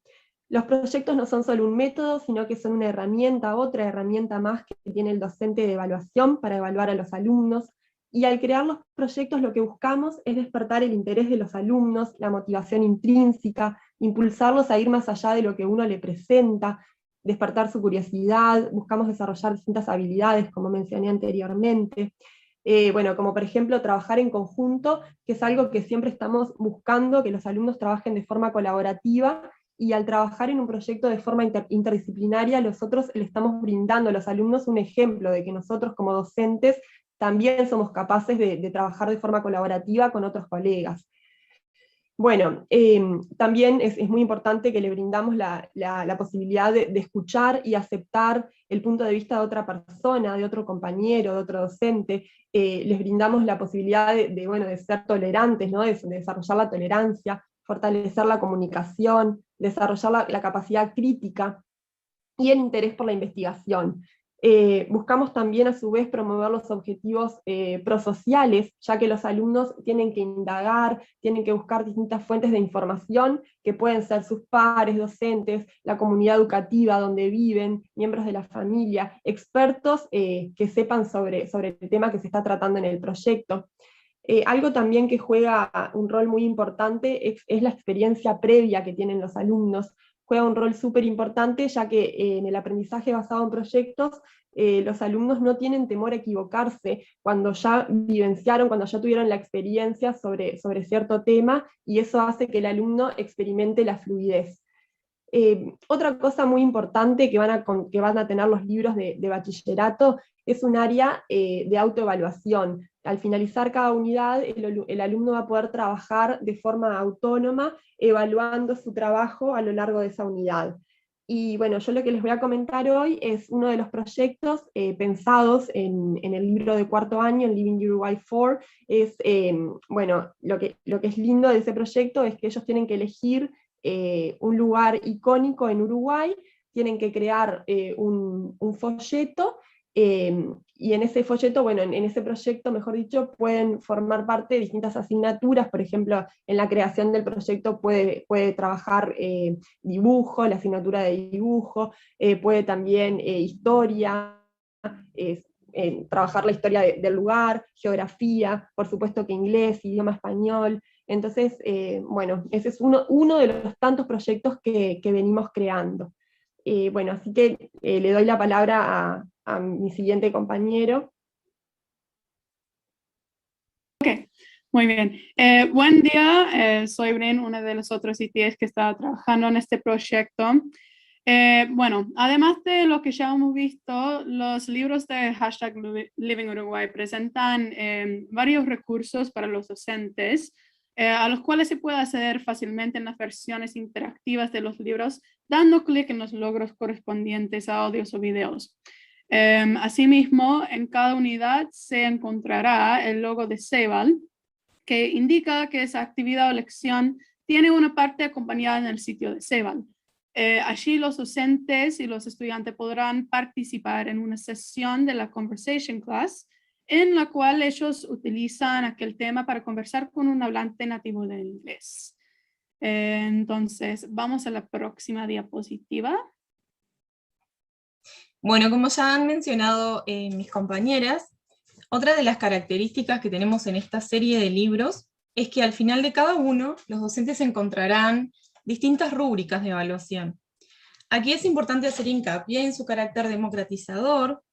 Los proyectos no son solo un método, sino que son una herramienta, otra herramienta más que tiene el docente de evaluación para evaluar a los alumnos, y al crear los proyectos lo que buscamos es despertar el interés de los alumnos, la motivación intrínseca, impulsarlos a ir más allá de lo que uno le presenta, despertar su curiosidad, buscamos desarrollar distintas habilidades, como mencioné anteriormente. Como por ejemplo trabajar en conjunto, que es algo que siempre estamos buscando, que los alumnos trabajen de forma colaborativa, y al trabajar en un proyecto de forma interdisciplinaria, nosotros le estamos brindando a los alumnos un ejemplo de que nosotros como docentes también somos capaces de trabajar de forma colaborativa con otros colegas. También es muy importante que le brindamos la posibilidad de escuchar y aceptar el punto de vista de otra persona, de otro compañero, de otro docente. Les brindamos la posibilidad de ser tolerantes, ¿no? de desarrollar la tolerancia, fortalecer la comunicación, desarrollar la capacidad crítica y el interés por la investigación. Buscamos también a su vez promover los objetivos prosociales, ya que los alumnos tienen que indagar, tienen que buscar distintas fuentes de información, que pueden ser sus pares, docentes, la comunidad educativa donde viven, miembros de la familia, expertos que sepan sobre el tema que se está tratando en el proyecto. Algo también que juega un rol muy importante es la experiencia previa que tienen los alumnos. Juega un rol súper importante, ya que en el aprendizaje basado en proyectos, los alumnos no tienen temor a equivocarse cuando ya vivenciaron, cuando ya tuvieron la experiencia sobre cierto tema, y eso hace que el alumno experimente la fluidez. Otra cosa muy importante que van a tener los libros de bachillerato es un área de autoevaluación. Al finalizar cada unidad, el alumno va a poder trabajar de forma autónoma, evaluando su trabajo a lo largo de esa unidad. Y yo lo que les voy a comentar hoy es uno de los proyectos pensados en el libro de cuarto año, en Living Uruguay Foro. Lo que es lindo de ese proyecto es que ellos tienen que elegir un lugar icónico en Uruguay, tienen que crear un folleto, y en ese folleto, en ese proyecto, mejor dicho, pueden formar parte de distintas asignaturas. Por ejemplo, en la creación del proyecto puede trabajar dibujo, la asignatura de dibujo, puede también historia, trabajar la historia del lugar, geografía, por supuesto que inglés, idioma español. Entonces, ese es uno de los tantos proyectos que venimos creando. Así que le doy la palabra a mi siguiente compañero. Ok, muy bien. Buen día, soy Bren, una de las otras ITs que está trabajando en este proyecto. Además de lo que ya hemos visto, los libros de Living Uruguay presentan varios recursos para los docentes, a los cuales se puede acceder fácilmente en las versiones interactivas de los libros, dando clic en los logros correspondientes a audios o videos. Asimismo, en cada unidad se encontrará el logo de CEVAL, que indica que esa actividad o lección tiene una parte acompañada en el sitio de CEVAL. Allí los docentes y los estudiantes podrán participar en una sesión de la Conversation Class, en la cual ellos utilizan aquel tema para conversar con un hablante nativo de inglés. Entonces, vamos a la próxima diapositiva. Bueno, como ya han mencionado mis compañeras, otra de las características que tenemos en esta serie de libros es que al final de cada uno, los docentes encontrarán distintas rúbricas de evaluación. Aquí es importante hacer hincapié en su carácter democratizador,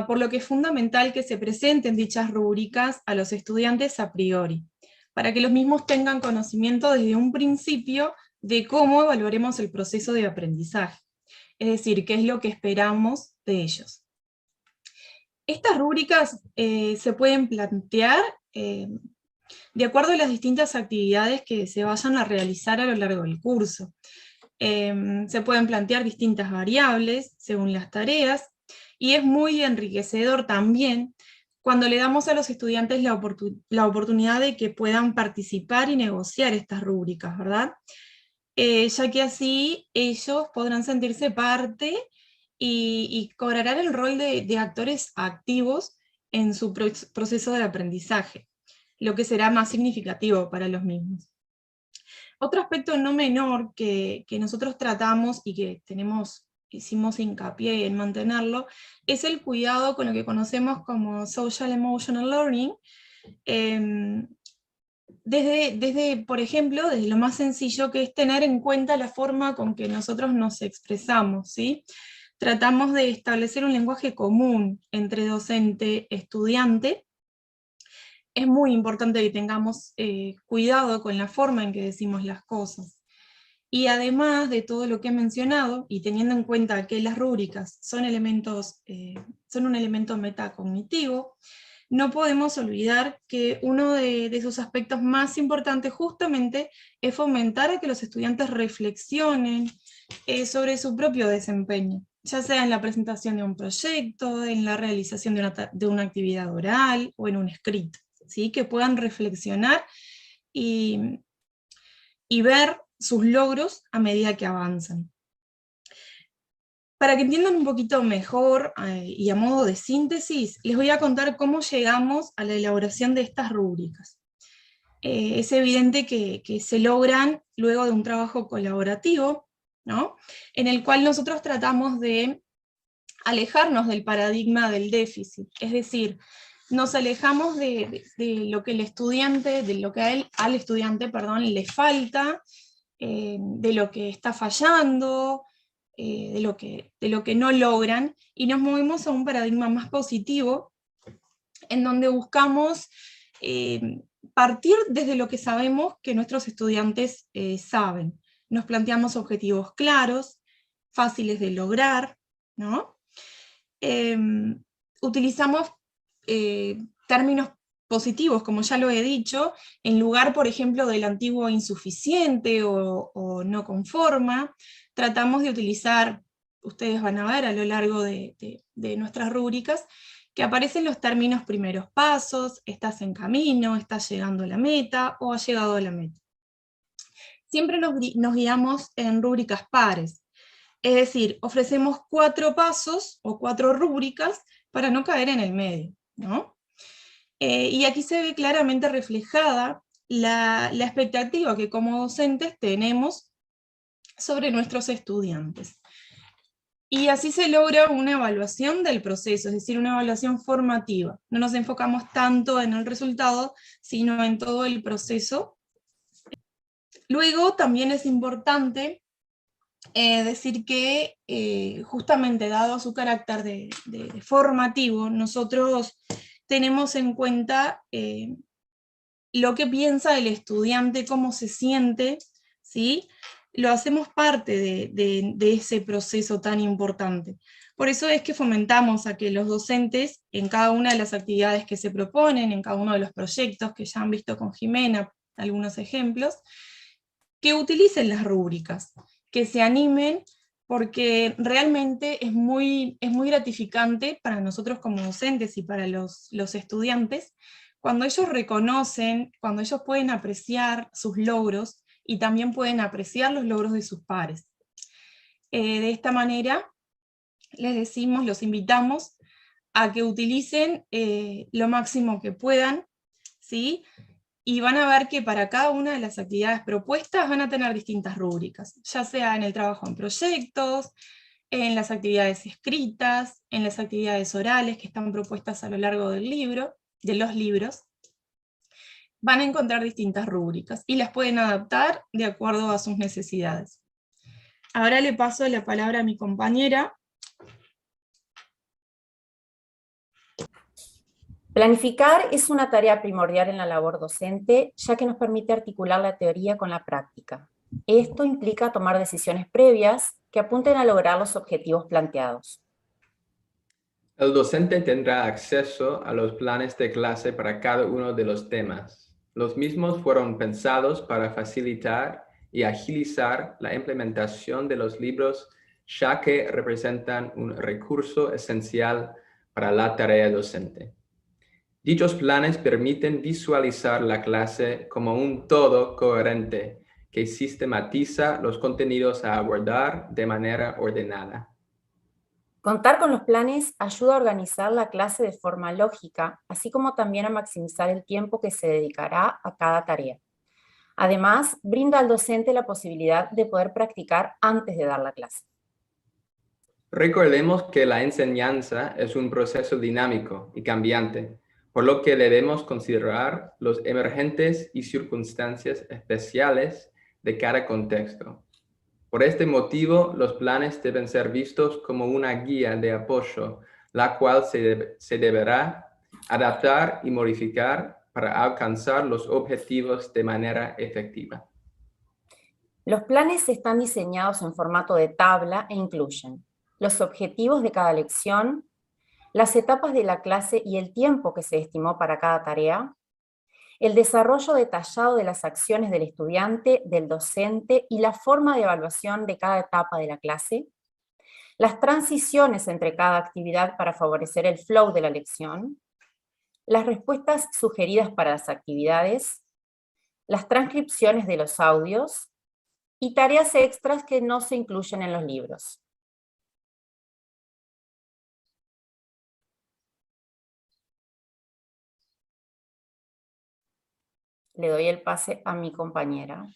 por lo que es fundamental que se presenten dichas rúbricas a los estudiantes a priori, para que los mismos tengan conocimiento desde un principio de cómo evaluaremos el proceso de aprendizaje, es decir, qué es lo que esperamos de ellos. Estas rúbricas se pueden plantear de acuerdo a las distintas actividades que se vayan a realizar a lo largo del curso. Se pueden plantear distintas variables según las tareas, y es muy enriquecedor también cuando le damos a los estudiantes la oportunidad de que puedan participar y negociar estas rúbricas, ¿verdad? Ya que así ellos podrán sentirse parte y cobrarán el rol de actores activos en su proceso de aprendizaje, lo que será más significativo para los mismos. Otro aspecto no menor que nosotros tratamos y que hicimos hincapié en mantenerlo, es el cuidado con lo que conocemos como Social Emotional Learning, por ejemplo, desde lo más sencillo que es tener en cuenta la forma con que nosotros nos expresamos, ¿sí? Tratamos de establecer un lenguaje común entre docente y estudiante. Es muy importante que tengamos cuidado con la forma en que decimos las cosas. Y además de todo lo que he mencionado, y teniendo en cuenta que las rúbricas son un elemento metacognitivo, no podemos olvidar que uno de sus aspectos más importantes justamente es fomentar a que los estudiantes reflexionen sobre su propio desempeño, ya sea en la presentación de un proyecto, en la realización de una actividad oral o en un escrito, ¿sí? Que puedan reflexionar y ver sus logros a medida que avanzan. Para que entiendan un poquito mejor y a modo de síntesis, les voy a contar cómo llegamos a la elaboración de estas rúbricas. Es evidente que se logran luego de un trabajo colaborativo, ¿no? En el cual nosotros tratamos de alejarnos del paradigma del déficit, es decir, nos alejamos de lo que el estudiante, de lo que al estudiante, perdón, le falta, de lo que está fallando, de lo que no logran, y nos movemos a un paradigma más positivo, en donde buscamos partir desde lo que sabemos que nuestros estudiantes saben. Nos planteamos objetivos claros, fáciles de lograr, ¿no? Utilizamos términos positivos, como ya lo he dicho, en lugar, por ejemplo, del antiguo insuficiente o no conforma. Tratamos de utilizar, ustedes van a ver a lo largo de nuestras rúbricas, que aparecen los términos primeros pasos, estás en camino, estás llegando a la meta, o has llegado a la meta. Siempre nos guiamos en rúbricas pares, es decir, ofrecemos 4 pasos o 4 rúbricas para no caer en el medio, ¿no? Y aquí se ve claramente reflejada la expectativa que como docentes tenemos sobre nuestros estudiantes. Y así se logra una evaluación del proceso, es decir, una evaluación formativa. No nos enfocamos tanto en el resultado, sino en todo el proceso. Luego también es importante decir que justamente dado su carácter de formativo, nosotros tenemos en cuenta lo que piensa el estudiante, cómo se siente, ¿sí? Lo hacemos parte de ese proceso tan importante. Por eso es que fomentamos a que los docentes, en cada una de las actividades que se proponen, en cada uno de los proyectos que ya han visto con Jimena, algunos ejemplos, que utilicen las rúbricas, que se animen, porque realmente es muy gratificante para nosotros como docentes y para los estudiantes, cuando ellos reconocen, cuando ellos pueden apreciar sus logros, y también pueden apreciar los logros de sus pares. De esta manera, los invitamos a que utilicen lo máximo que puedan, ¿sí? Y van a ver que para cada una de las actividades propuestas van a tener distintas rúbricas, ya sea en el trabajo en proyectos, en las actividades escritas, en las actividades orales que están propuestas a lo largo del libro, de los libros. van a encontrar distintas rúbricas y las pueden adaptar de acuerdo a sus necesidades. Ahora le paso la palabra a mi compañera. Planificar es una tarea primordial en la labor docente, ya que nos permite articular la teoría con la práctica. Esto implica tomar decisiones previas que apunten a lograr los objetivos planteados. El docente tendrá acceso a los planes de clase para cada uno de los temas. Los mismos fueron pensados para facilitar y agilizar la implementación de los libros, ya que representan un recurso esencial para la tarea docente. Dichos planes permiten visualizar la clase como un todo coherente que sistematiza los contenidos a abordar de manera ordenada. Contar con los planes ayuda a organizar la clase de forma lógica, así como también a maximizar el tiempo que se dedicará a cada tarea. Además, brinda al docente la posibilidad de poder practicar antes de dar la clase. Recordemos que la enseñanza es un proceso dinámico y cambiante, por lo que debemos considerar los emergentes y circunstancias especiales de cada contexto. Por este motivo, los planes deben ser vistos como una guía de apoyo, la cual se deberá adaptar y modificar para alcanzar los objetivos de manera efectiva. Los planes están diseñados en formato de tabla e incluyen los objetivos de cada lección, las etapas de la clase y el tiempo que se estimó para cada tarea, el desarrollo detallado de las acciones del estudiante, del docente y la forma de evaluación de cada etapa de la clase, las transiciones entre cada actividad para favorecer el flow de la lección, las respuestas sugeridas para las actividades, las transcripciones de los audios y tareas extras que no se incluyen en los libros. Le doy el pase a mi compañera.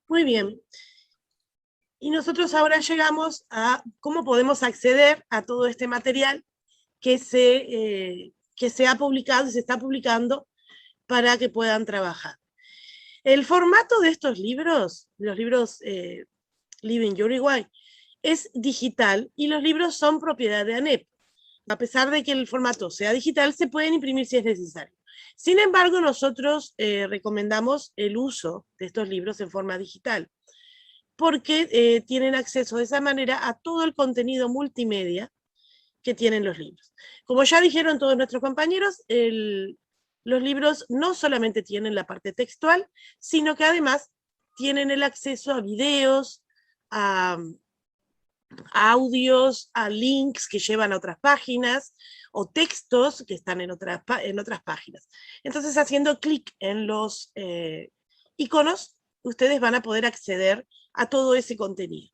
Muy bien. Y nosotros ahora llegamos a cómo podemos acceder a todo este material que se ha publicado y se está publicando para que puedan trabajar. El formato de estos libros, los libros Living Uruguay, es digital y los libros son propiedad de ANEP. A pesar de que el formato sea digital, se pueden imprimir si es necesario. Sin embargo, nosotros recomendamos el uso de estos libros en forma digital, porque tienen acceso de esa manera a todo el contenido multimedia que tienen los libros. Como ya dijeron todos nuestros compañeros, los libros no solamente tienen la parte textual, sino que además tienen el acceso a videos, a audios, a links que llevan a otras páginas, o textos que están en otras páginas. Entonces, haciendo clic en los iconos, ustedes van a poder acceder a todo ese contenido.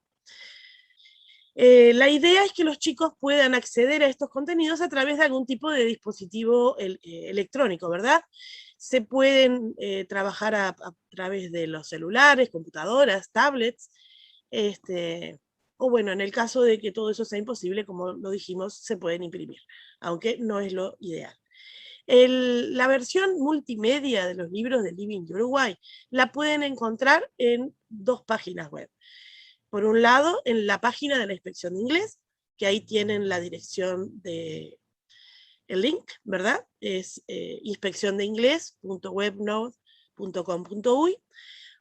La idea es que los chicos puedan acceder a estos contenidos a través de algún tipo de dispositivo electrónico, ¿verdad? Se pueden trabajar a través de los celulares, computadoras, tablets, o bueno, en el caso de que todo eso sea imposible, como lo dijimos, se pueden imprimir, aunque no es lo ideal. La versión multimedia de los libros de Living Uruguay la pueden encontrar en dos páginas web. Por un lado, en la página de la Inspección de Inglés, que ahí tienen la dirección el link, ¿verdad? Es inspecciondeinglés.webnode.com.uy,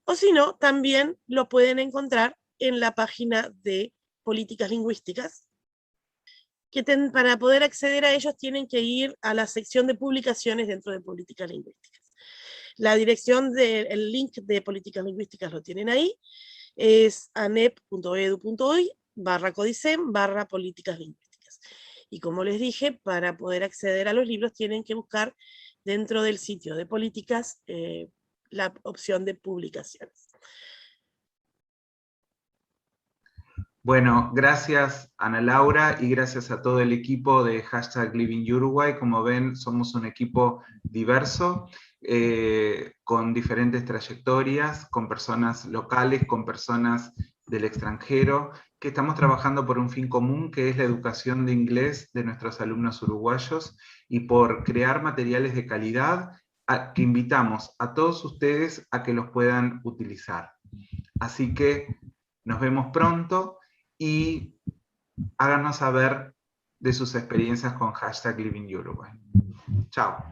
o si no, también lo pueden encontrar en la página de Políticas Lingüísticas, que para poder acceder a ellos tienen que ir a la sección de publicaciones dentro de Políticas Lingüísticas. La dirección del link de Políticas Lingüísticas lo tienen ahí, es anep.edu.uy/codicem/políticas lingüísticas. Y como les dije, para poder acceder a los libros tienen que buscar dentro del sitio de políticas la opción de publicaciones. Bueno, gracias Ana Laura y gracias a todo el equipo de #LivingUruguay. Como ven, somos un equipo diverso, con diferentes trayectorias, con personas locales, con personas del extranjero, que estamos trabajando por un fin común, que es la educación de inglés de nuestros alumnos uruguayos, y por crear materiales de calidad que invitamos a todos ustedes a que los puedan utilizar. Así que nos vemos pronto y háganos saber de sus experiencias con #LivingUruguay. Chao.